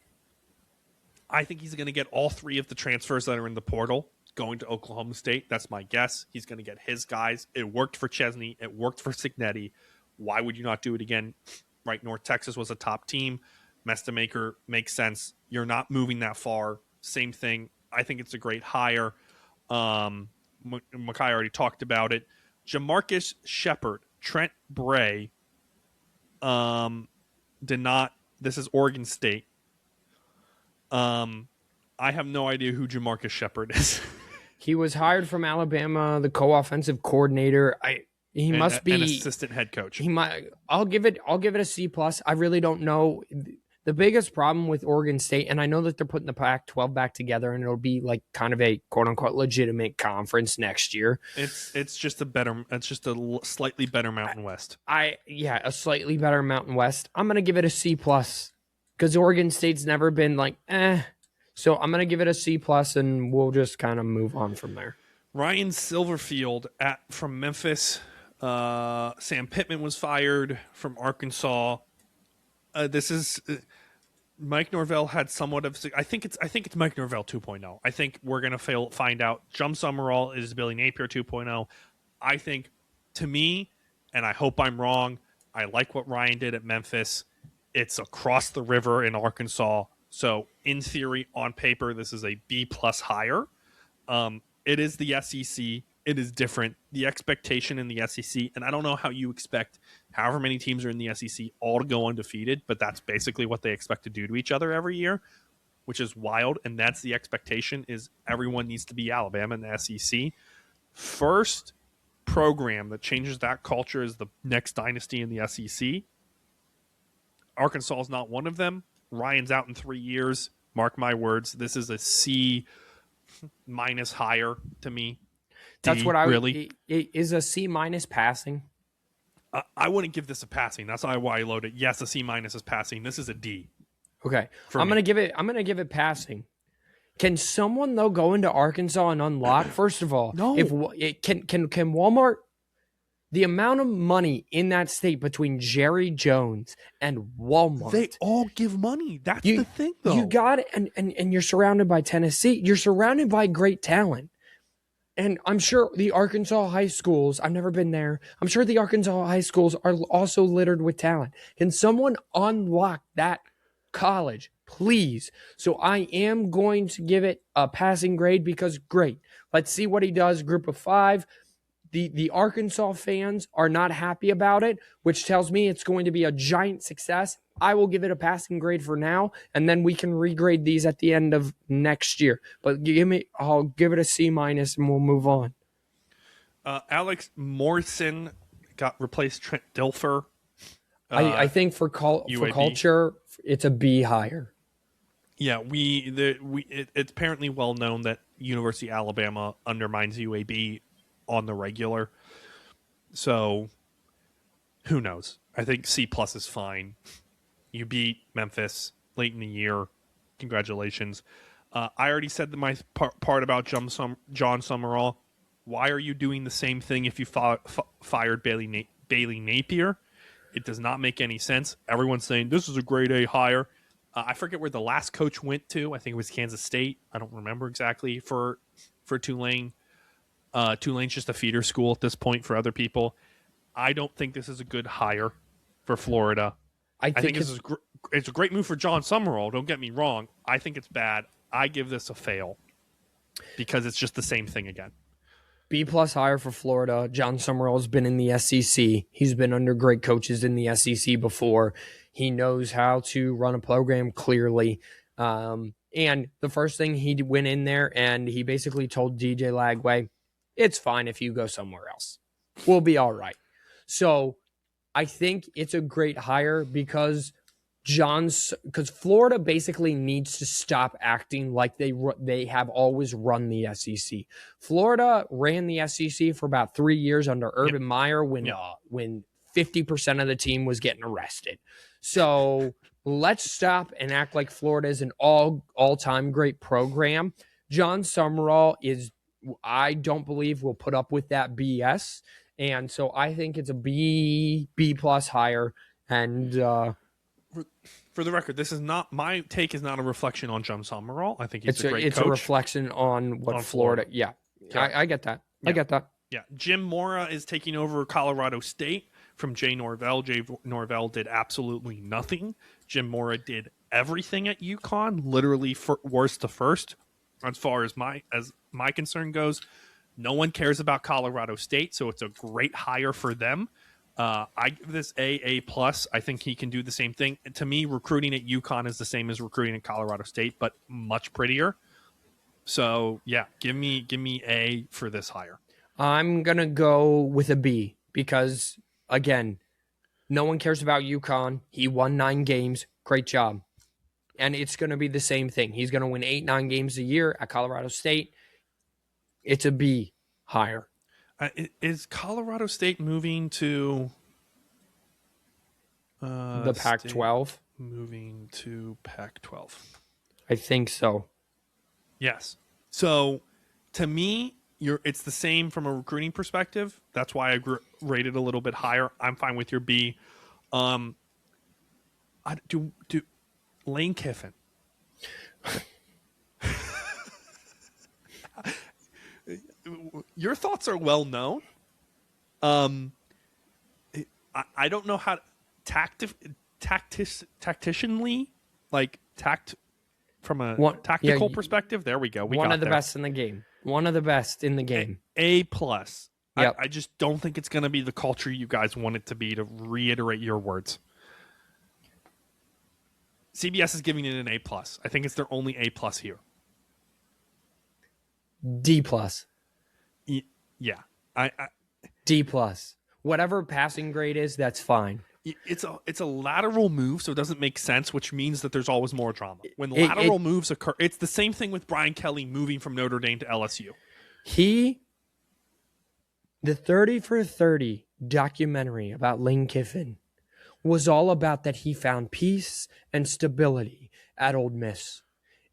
think he's going to get all 3 of the transfers that are in the portal going to Oklahoma State. That's my guess. He's going to get his guys. It worked for Chesney. It worked for Signetti. Why would you not do it again? Right, North Texas was a top team. Mestamaker makes sense. You're not moving that far. Same thing. I think it's a great hire. Micaiah already talked about it. Jamarcus Shepard, Trent Bray, did not. This is Oregon State. I have no idea who Jamarcus Shepard is. He was hired from Alabama, the co-offensive coordinator. He must be an assistant head coach. He might. I'll give it a C+. I really don't know. The biggest problem with Oregon State, and I know that they're putting the Pac-12 back together, and it'll be like kind of a quote unquote legitimate conference next year. It's just a slightly better Mountain West. A slightly better Mountain West. I'm gonna give it a C+ because Oregon State's never been like So I'm gonna give it a C+, and we'll just kind of move on from there. Ryan Silverfield from Memphis. Sam Pittman was fired from Arkansas. This is Mike Norvell had somewhat of. I think it's Mike Norvell 2.0. I think we're gonna find out. Jum Summerall is Billy Napier 2.0. I think, to me, and I hope I'm wrong, I like what Ryan did at Memphis. It's across the river in Arkansas, so in theory, on paper, this is a B+ hire. It is the SEC. It is different. The expectation in the SEC, and I don't know how you expect however many teams are in the SEC all to go undefeated, but that's basically what they expect to do to each other every year, which is wild, and that's the expectation is everyone needs to be Alabama in the SEC. First program that changes that culture is the next dynasty in the SEC. Arkansas is not one of them. Ryan's out in 3 years. Mark my words. This is a C minus higher to me. That's D, what I really. is a C minus passing. I wouldn't give this a passing. That's why I loaded. Yes, a C minus is passing. This is a D. Okay, For I'm me. gonna give it passing. Can someone though go into Arkansas and unlock? First of all, No. if can Walmart, the amount of money in that state between Jerry Jones and Walmart, They all give money. That's the thing, though. You got it, and you're surrounded by Tennessee. You're surrounded by great talent. And I'm sure the Arkansas high schools, I've never been there. I'm sure the Arkansas high schools are also littered with talent. Can someone unlock that college, please? So I am going to give it a passing grade because great. Let's see what he does. Group of 5. The Arkansas fans are not happy about it, which tells me it's going to be a giant success. I will give it a passing grade for now, and then we can regrade these at the end of next year. But I'll give it a C minus, and we'll move on. Alex Morrison got replaced Trent Dilfer. I think for culture, it's a B higher. Yeah, it's apparently well known that University of Alabama undermines UAB on the regular. So who knows? I think C plus is fine. You beat Memphis late in the year. Congratulations. I already said my part about John Summerall. Why are you doing the same thing if you fired Bailey Napier? It does not make any sense. Everyone's saying this is a grade A hire. I forget where the last coach went to. I think it was Kansas State. I don't remember exactly for Tulane. Tulane's just a feeder school at this point for other people. I don't think this is a good hire for Florida. I think it's a great move for John Summerall. Don't get me wrong. I think it's bad. I give this a fail because it's just the same thing again. B plus higher for Florida. John Summerall has been in the SEC. He's been under great coaches in the SEC before. He knows how to run a program clearly. And the first thing he went in there and he basically told DJ Lagway, it's fine if you go somewhere else. We'll be all right. So I think it's a great hire because Florida basically needs to stop acting like they have always run the SEC. Florida ran the SEC for about 3 years under Urban Meyer when 50% of the team was getting arrested. So let's stop and act like Florida is an all-time great program. John Summerall I don't believe will put up with that BS. And so I think it's a B plus higher. And for the record, this is not my take. Is not a reflection on John Summerall. I think he's a great coach. It's a reflection on what Florida. Yeah, I get that. Yeah. I get that. Yeah, Jim Mora is taking over Colorado State from Jay Norvell. Jay Norvell did absolutely nothing. Jim Mora did everything at UConn, literally worst to first, as far as my concern goes. No one cares about Colorado State, so it's a great hire for them. I give this A plus. I think he can do the same thing. To me, recruiting at UConn is the same as recruiting at Colorado State, but much prettier. So yeah, give me A for this hire. I'm gonna go with a B because again, no one cares about UConn. He won 9 games. Great job. And it's gonna be the same thing. He's gonna win 8-9 games a year at Colorado State. It's a B higher. Is Colorado State moving to the Pac-12? Moving to Pac-12. I think so. Yes. So, to me, it's the same from a recruiting perspective. That's why I rated a little bit higher. I'm fine with your B. Do Lane Kiffin. Your thoughts are well known. I don't know how tacticianly, like from a tactical perspective. There we go. One of the best in the game. One of the best in the game. A plus. Yep. I just don't think it's going to be the culture you guys want it to be, to reiterate your words. CBS is giving it an A plus. I think it's their only A plus here. D plus. Yeah. D plus. Whatever passing grade is, that's fine. It's a lateral move, so it doesn't make sense, which means that there's always more drama. When It, lateral it moves occur, it's the same thing with Brian Kelly moving from Notre Dame to LSU. The 30 for 30 documentary about Lane Kiffin was all about that he found peace and stability at Ole Miss.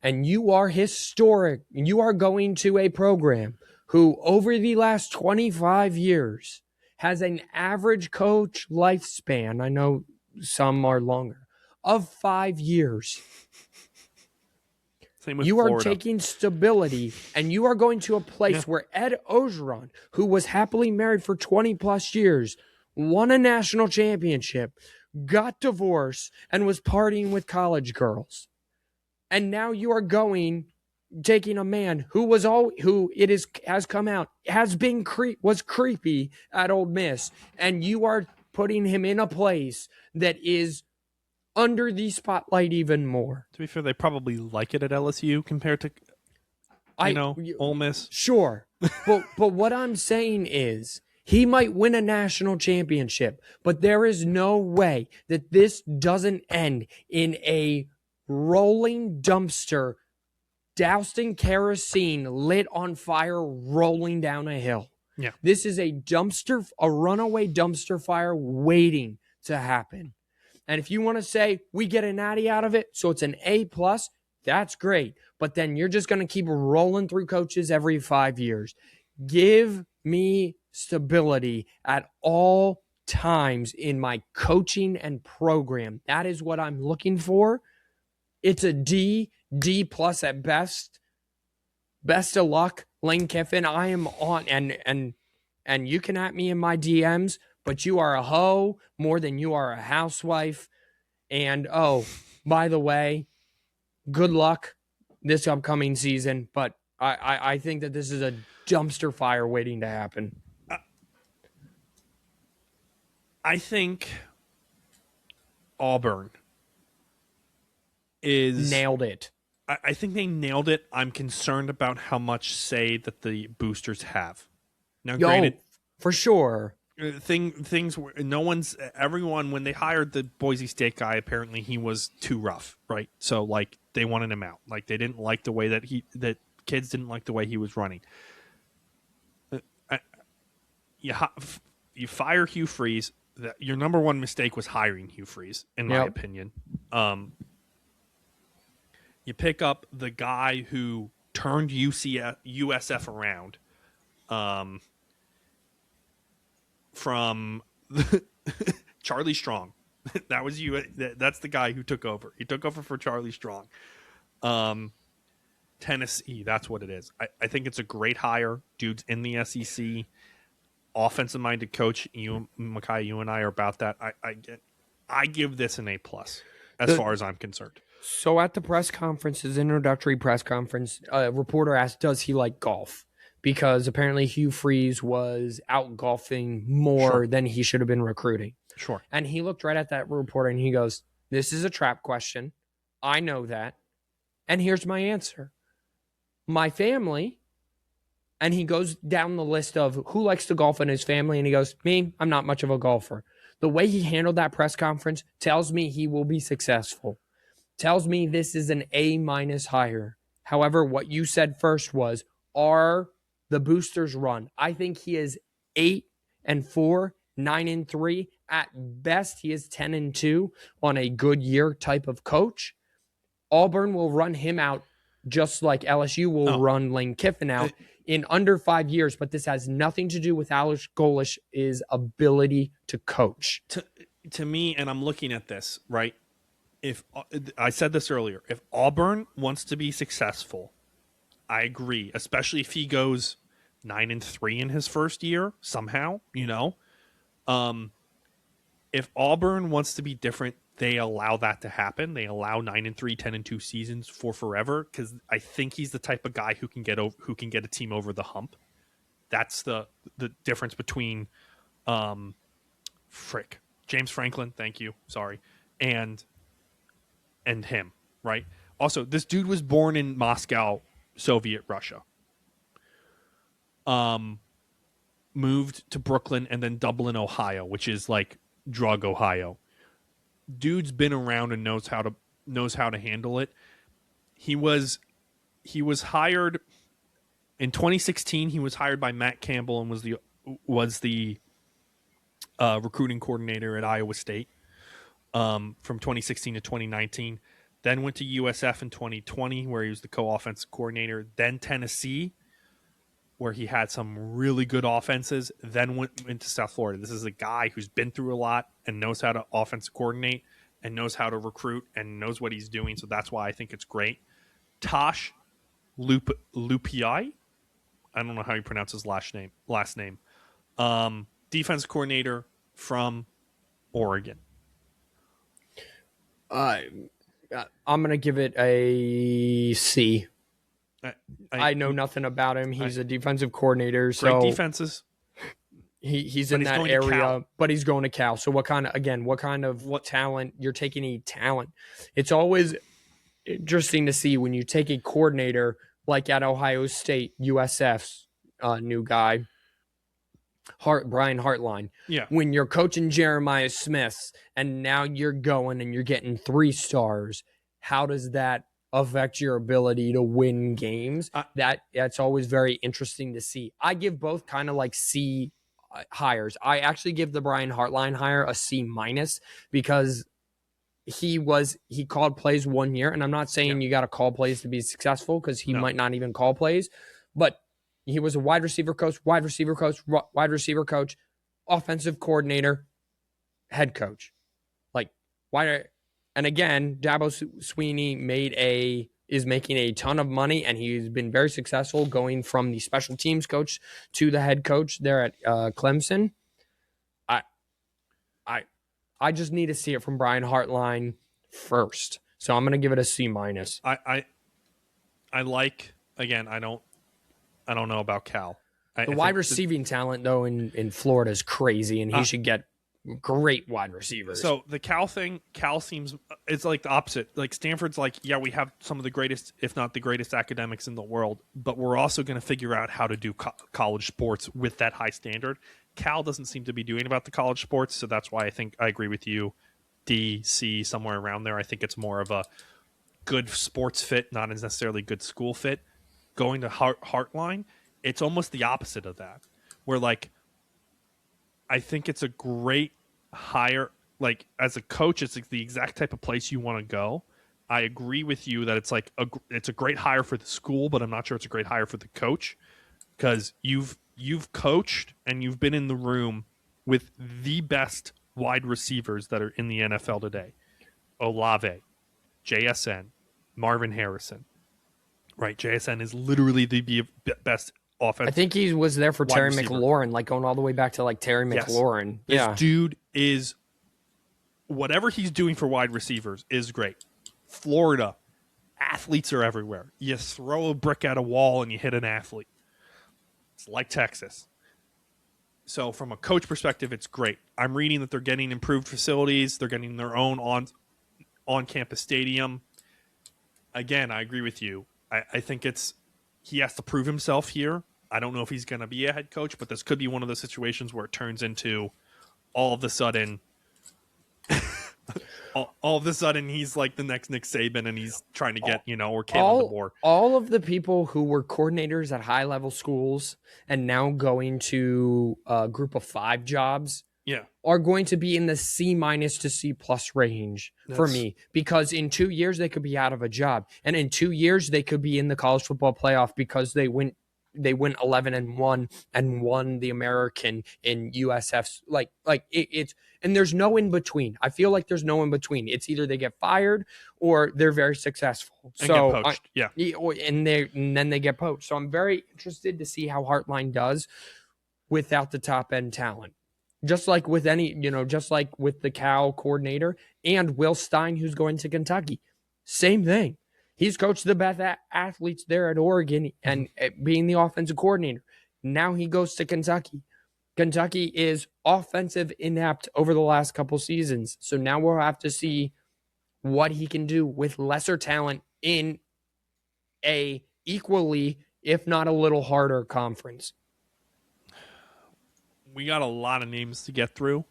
And you are historic. You are going to a program who, over the last 25 years, has an average coach lifespan, I know some are longer, of 5 years. Same with You Florida. are taking stability and you are going to a place where Ed Ogeron, who was happily married for 20 plus years, won a national championship, got divorced, and was partying with college girls. And now you are taking a man who has come out, was creepy at Ole Miss, and you are putting him in a place that is under the spotlight even more. To be fair, they probably like it at LSU compared to Ole Miss. Sure. but what I'm saying is he might win a national championship, but there is no way that this doesn't end in a rolling dumpster, doused in kerosene, lit on fire, rolling down a hill. Yeah. This is a runaway dumpster fire waiting to happen. And if you want to say we get a natty out of it, so it's an A+, that's great. But then you're just going to keep rolling through coaches every 5 years. Give me stability at all times in my coaching and program. That is what I'm looking for. It's a D+ at best. Best of luck, Lane Kiffin. I am on, and you can at me in my DMs, but you are a hoe more than you are a housewife. And, oh, by the way, good luck this upcoming season. But I think that this is a dumpster fire waiting to happen. I think Auburn is... Nailed it. I think they nailed it. I'm concerned about how much say that the boosters have. Now, granted, for sure. Everyone, when they hired the Boise State guy, apparently he was too rough, right? So, like, they wanted him out. Like, they didn't like the way that kids didn't like the way he was running. You fire Hugh Freeze. Your number one mistake was hiring Hugh Freeze, in my opinion. You pick up the guy who turned USF around from Charlie Strong. That was you. That's the guy who took over. He took over for Charlie Strong. Tennessee, that's what it is. I think it's a great hire. Dude's in the SEC. Offensive-minded coach. Micaiah, you and I are about that. I give this an A+ as far as I'm concerned. So at the press conference, his introductory press conference, a reporter asked, does he like golf? Because apparently Hugh Freeze was out golfing more than he should have been recruiting. Sure. And he looked right at that reporter and he goes, this is a trap question. I know that. And here's my answer. My family, and he goes down the list of who likes to golf in his family, and he goes, me, I'm not much of a golfer. The way he handled that press conference tells me he will be successful. Tells me this is an A- hire. However, what you said first was, are the boosters run? I think he is 8-4, 9-3. At best, he is 10-2 on a good year type of coach. Auburn will run him out just like LSU will run Lane Kiffin out in under 5 years, but this has nothing to do with Alex Golish's ability to coach. To me, and I'm looking at this, right? If I said this earlier, if Auburn wants to be successful, I agree, especially if he goes 9-3 in his first year somehow, if Auburn wants to be different, they allow that to happen. They allow 9-3, 10-2 seasons for forever, because I think he's the type of guy who can get a team over the hump. That's the difference between James Franklin, thank you, sorry, and him, right? Also, this dude was born in Moscow, Soviet Russia. Moved to Brooklyn and then Dublin, Ohio, which is like drug Ohio. dude's been around and knows how to handle it. He was hired in 2016. He was hired by Matt Campbell and was the recruiting coordinator at Iowa State from 2016 to 2019. Then went to USF in 2020, where he was the co-offensive coordinator. Then Tennessee, where he had some really good offenses. Then went into South Florida. This is a guy who's been through a lot and knows how to offensive coordinate and knows how to recruit and knows what he's doing. So that's why I think it's great. Tosh Lupiai, I don't know how you pronounce his last name. Defense coordinator from Oregon. I'm gonna give it a C. I know nothing about him. He's a defensive coordinator. So great defenses. He's in that area, but he's going to Cal. So what kind of talent? You're taking a talent. It's always interesting to see when you take a coordinator like at Ohio State, USF's new guy, Brian Hartline. Yeah. When you're coaching Jeremiah Smith and now you're going and you're getting 3 stars, how does that affect your ability to win games? That's always very interesting to see. I give both kind of like C hires. I actually give the Brian Hartline hire a C minus because he called plays 1 year, and I'm not saying you got to call plays to be successful because he might not even call plays, but he was a wide receiver coach, offensive coordinator, head coach. And again, Dabo Swinney is making a ton of money, and he's been very successful going from the special teams coach to the head coach there at Clemson. I just need to see it from Brian Hartline first, so I'm going to give it a C minus. I like, again, I don't know about Cal. The wide receiving talent though in Florida is crazy, and he should get great wide receivers. So the Cal seems, it's like the opposite. Like Stanford's like, yeah, we have some of the greatest, if not the greatest academics in the world, but we're also going to figure out how to do college sports with that high standard. Cal doesn't seem to be doing about the college sports, so that's why I think I agree with you. D, C, somewhere around there. I think it's more of a good sports fit, not as necessarily good school fit. Going to Hartline, it's almost the opposite of that, where like I think it's a great hire. Like as a coach, it's like the exact type of place you want to go. I agree with you that it's like it's a great hire for the school, but I'm not sure it's a great hire for the coach because you've coached and you've been in the room with the best wide receivers that are in the NFL today. Olave, JSN, Marvin Harrison. Right, JSN is literally the best offense. I think he was there for Terry McLaurin, like going all the way back to like Terry McLaurin. Yes. This dude is, whatever he's doing for wide receivers is great. Florida, athletes are everywhere. You throw a brick at a wall and you hit an athlete. It's like Texas. So from a coach perspective, it's great. I'm reading that they're getting improved facilities. They're getting their own on-campus stadium. Again, I agree with you. I think he has to prove himself here. I don't know if he's going to be a head coach, but this could be one of those situations where it turns into all of a sudden he's like the next Nick Saban and he's trying to get, or Kalen DeBoer. All of the people who were coordinators at high-level schools and now going to a group of 5 jobs are going to be in the C minus to C plus range for me, because in 2 years they could be out of a job, and in 2 years they could be in the college football playoff because they went 11-1 and won the American in USF's it's, and there's no in between. I feel like there's no in between. It's either they get fired or they're very successful. And get poached. And then they get poached. So I'm very interested to see how Hartline does without the top end talent. Just like with just like with the Cal coordinator and Will Stein, who's going to Kentucky. Same thing. He's coached the best athletes there at Oregon and being the offensive coordinator. Now he goes to Kentucky. Kentucky is offensive inept over the last couple seasons. So now we'll have to see what he can do with lesser talent in a equally, if not a little harder conference. We got a lot of names to get through.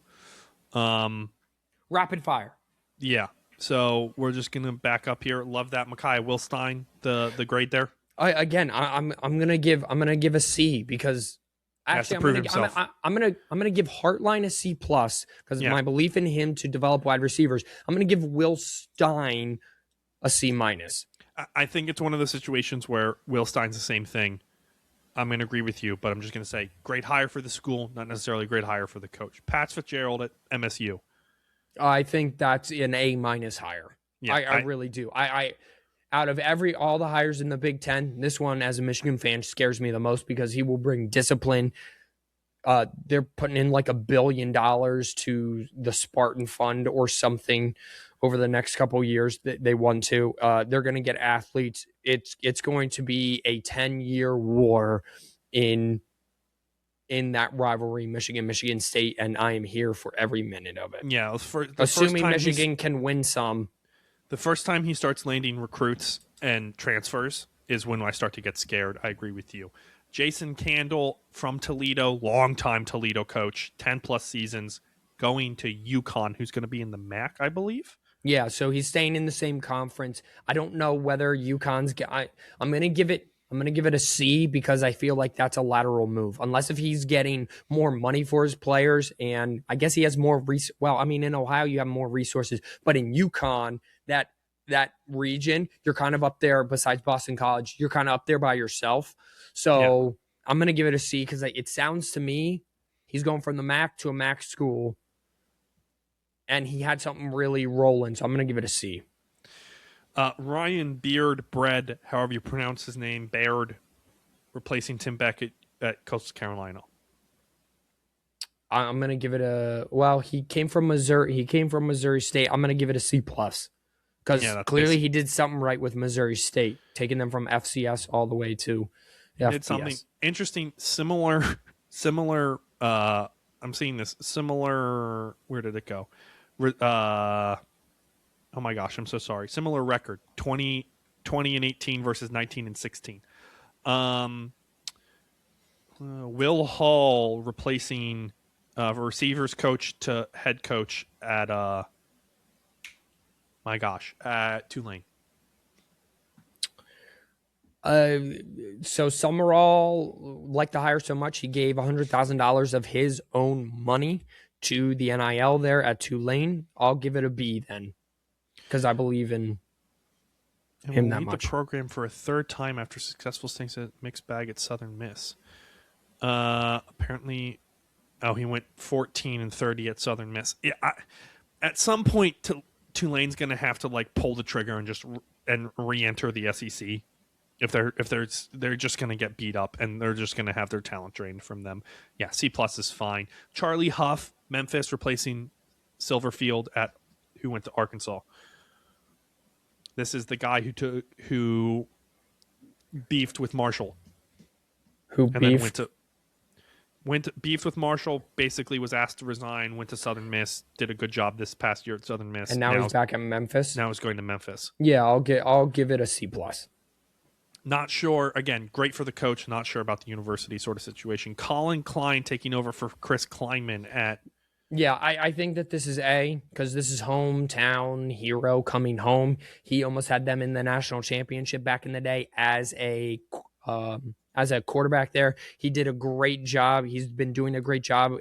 Rapid fire. Yeah. So we're just gonna back up here. Love that, Micaiah Wilstein, the grade there. I'm gonna give a C because He has to actually prove himself. I'm gonna give Hartline a C plus because Yeah. my belief in him to develop wide receivers. I'm gonna give Will Stein a C minus. I think it's one of the situations where Wilstein's the same thing. I'm going to agree with you, but I'm just going to say great hire for the school, not necessarily great hire for the coach. Pat Fitzgerald at MSU. I think that's an A minus hire. Yeah, I really do. I out of all the hires in the Big Ten, this one as a Michigan fan scares me the most because he will bring discipline. They're putting in like $1 billion to the Spartan Fund or something over the next couple of years that they want to. They're going to get athletes. It's going to be a 10-year war in that rivalry, Michigan State, and I am here for every minute of it. Yeah, Assuming Michigan can win some. The first time he starts landing recruits and transfers is when I start to get scared. I agree with you. Jason Candle from Toledo, longtime Toledo coach, 10 plus seasons, going to UConn, who's going to be in the MAC, I believe. Yeah, so he's staying in the same conference. I don't know whether UConn's. I'm gonna give it a C because I feel like that's a lateral move. Unless if he's getting more money for his players, and I guess he has more. Well, I mean, in Ohio you have more resources, but in UConn, that region, you're kind of up there. Besides Boston College, you're kind of up there by yourself. So yeah. I'm gonna give it a C because it sounds to me he's going from the MAC to a MAC school. And he had something really rolling, so I'm going to give it a C. Ryan Beard, however you pronounce his name, Baird, replacing Tim Beckett at Coastal Carolina. I'm going to give it a... Well, he came from Missouri State. I'm going to give it a C+. Because clearly he did something right with Missouri State, taking them from FCS all the way to FBS. Did something interesting, similar... I'm seeing this similar... Where did it go? Oh my gosh, I'm so sorry. Similar record, 20 and 18 versus 19 and 16. Will Hall replacing receivers coach to head coach at Tulane. So Summerall liked the hire so much he gave $100,000 of his own money to the NIL there at Tulane. I'll give it a B then, because I believe in him that much. The program for a third time after successful stints at mixed bag at Southern Miss. Apparently, he went 14 and 30 at Southern Miss. Yeah, at some point, Tulane's going to have to like pull the trigger and re-enter the SEC. If they're just going to get beat up and they're just going to have their talent drained from them. Yeah, C+ is fine. Charlie Huff, Memphis, replacing Silverfield who went to Arkansas. This is the guy who beefed with Marshall. Who beefed? Then beefed with Marshall, basically was asked to resign, went to Southern Miss, did a good job this past year at Southern Miss. And now he's back at Memphis? Now he's going to Memphis. Yeah, I'll give it a C+. Not sure. Again, great for the coach. Not sure about the university sort of situation. Colin Klein taking over for Chris Kleinman at... Yeah, I think that this is A, because this is hometown hero coming home. He almost had them in the national championship back in the day as a quarterback there. He did a great job. He's been doing a great job.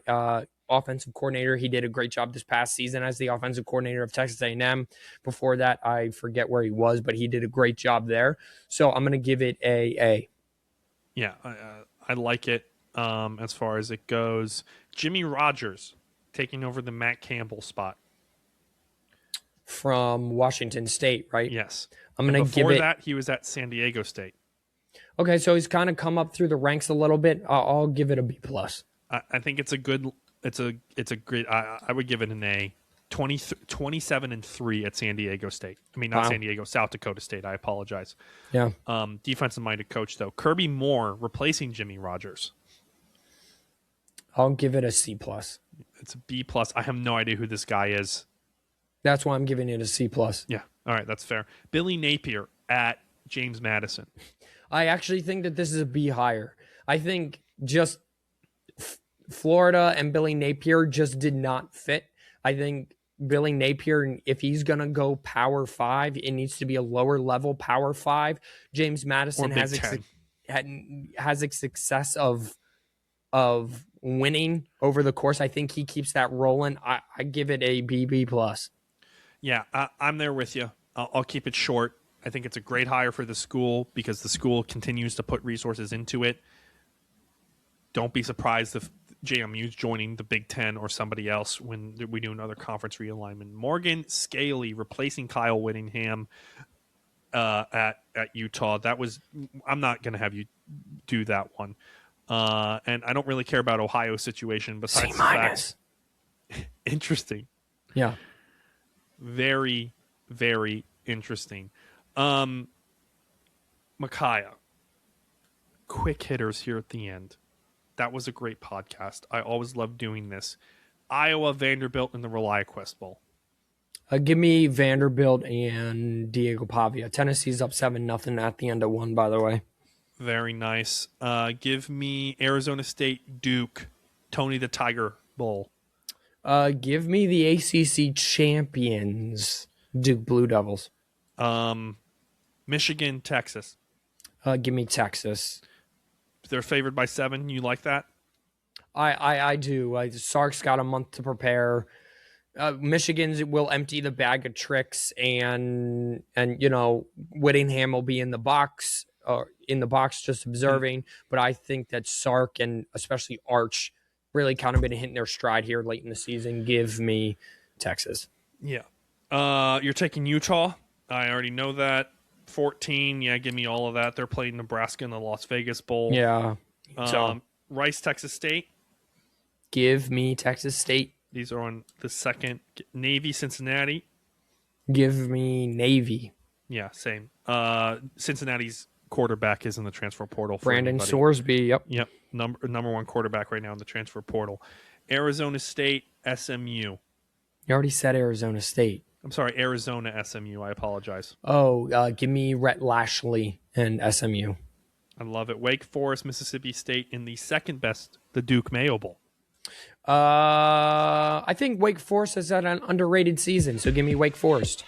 Offensive coordinator. He did a great job this past season as the offensive coordinator of Texas A&M. Before that, I forget where he was, but he did a great job there. So I'm going to give it a. Yeah, I like it as far as it goes. Jimmy Rogers taking over the Matt Campbell spot. From Washington State, right? Yes. I'm going to give it... Before that, he was at San Diego State. Okay, so he's kind of come up through the ranks a little bit. I'll give it a B+. I think it's a good... It's a great. I would give it an A. 27 and 3 at San Diego State. I mean, not San Diego, South Dakota State. I apologize. Yeah. Defensive minded coach though. Kirby Moore replacing Jimmy Rogers. I'll give it a C+. It's a B+. I have no idea who this guy is. That's why I'm giving it a C+. Yeah. All right, that's fair. Billy Napier at James Madison. I actually think that this is a B higher. I think just Florida and Billy Napier just did not fit. I think Billy Napier, and if he's going to go Power 5, it needs to be a lower level Power 5. James Madison Or Big has a success of winning over the course. I think he keeps that rolling. I give it a BB plus. Yeah, I'm there with you. I'll keep it short. I think it's a great hire for the school because the school continues to put resources into it. Don't be surprised if JMU's joining the Big Ten or somebody else when we do another conference realignment. Morgan Scaley replacing Kyle Whittingham at Utah. I'm not going to have you do that one. And I don't really care about Ohio's situation besides the fact. Interesting. Yeah. Very, very interesting. Micaiah, quick hitters here at the end. That was a great podcast. I always love doing this. Iowa, Vanderbilt, in the ReliaQuest Bowl. Give me Vanderbilt and Diego Pavia. Tennessee's up 7-0 at the end of one, by the way. Very nice. Give me Arizona State, Duke, Tony the Tiger Bowl. Give me the ACC champions, Duke Blue Devils. Michigan, Texas. Give me Texas. They're favored by 7. You like that? I do. Sark's got a month to prepare. Michigan's will empty the bag of tricks, and Whittingham will be in the box just observing. But I think that Sark and especially Arch really kind of been hitting their stride here late in the season. Give me Texas. Yeah. You're taking Utah. I already know that. 14. Yeah, give me all of that. They're playing Nebraska in the Las Vegas Bowl. Yeah. Rice, Texas State. Give me Texas State. These are on the second. Navy, Cincinnati. Give me Navy. Yeah, same. Cincinnati's quarterback is in the transfer portal. Brandon Sorsby. Yep. Number one quarterback right now in the transfer portal. Arizona State, SMU. You already said Arizona State. I'm sorry, Arizona, SMU. I apologize. Oh, give me Rhett Lashley and SMU. I love it. Wake Forest, Mississippi State in the second best, the Duke Mayo Bowl. I think Wake Forest has had an underrated season, so give me Wake Forest.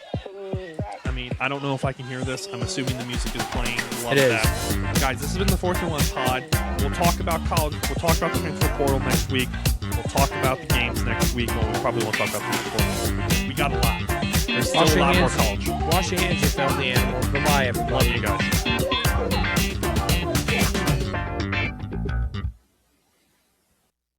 I mean, I don't know if I can hear this. I'm assuming the music is playing. Love it is. That. Guys, this has been the 4th and 1 pod. We'll talk about college. We'll talk about the transfer portal next week. We'll talk about the games next week. Well, we probably won't talk about the transfer portal. We got a lot. There's still a lot more college. Wash your hands, you filthy animals. Goodbye, everybody. Love you guys.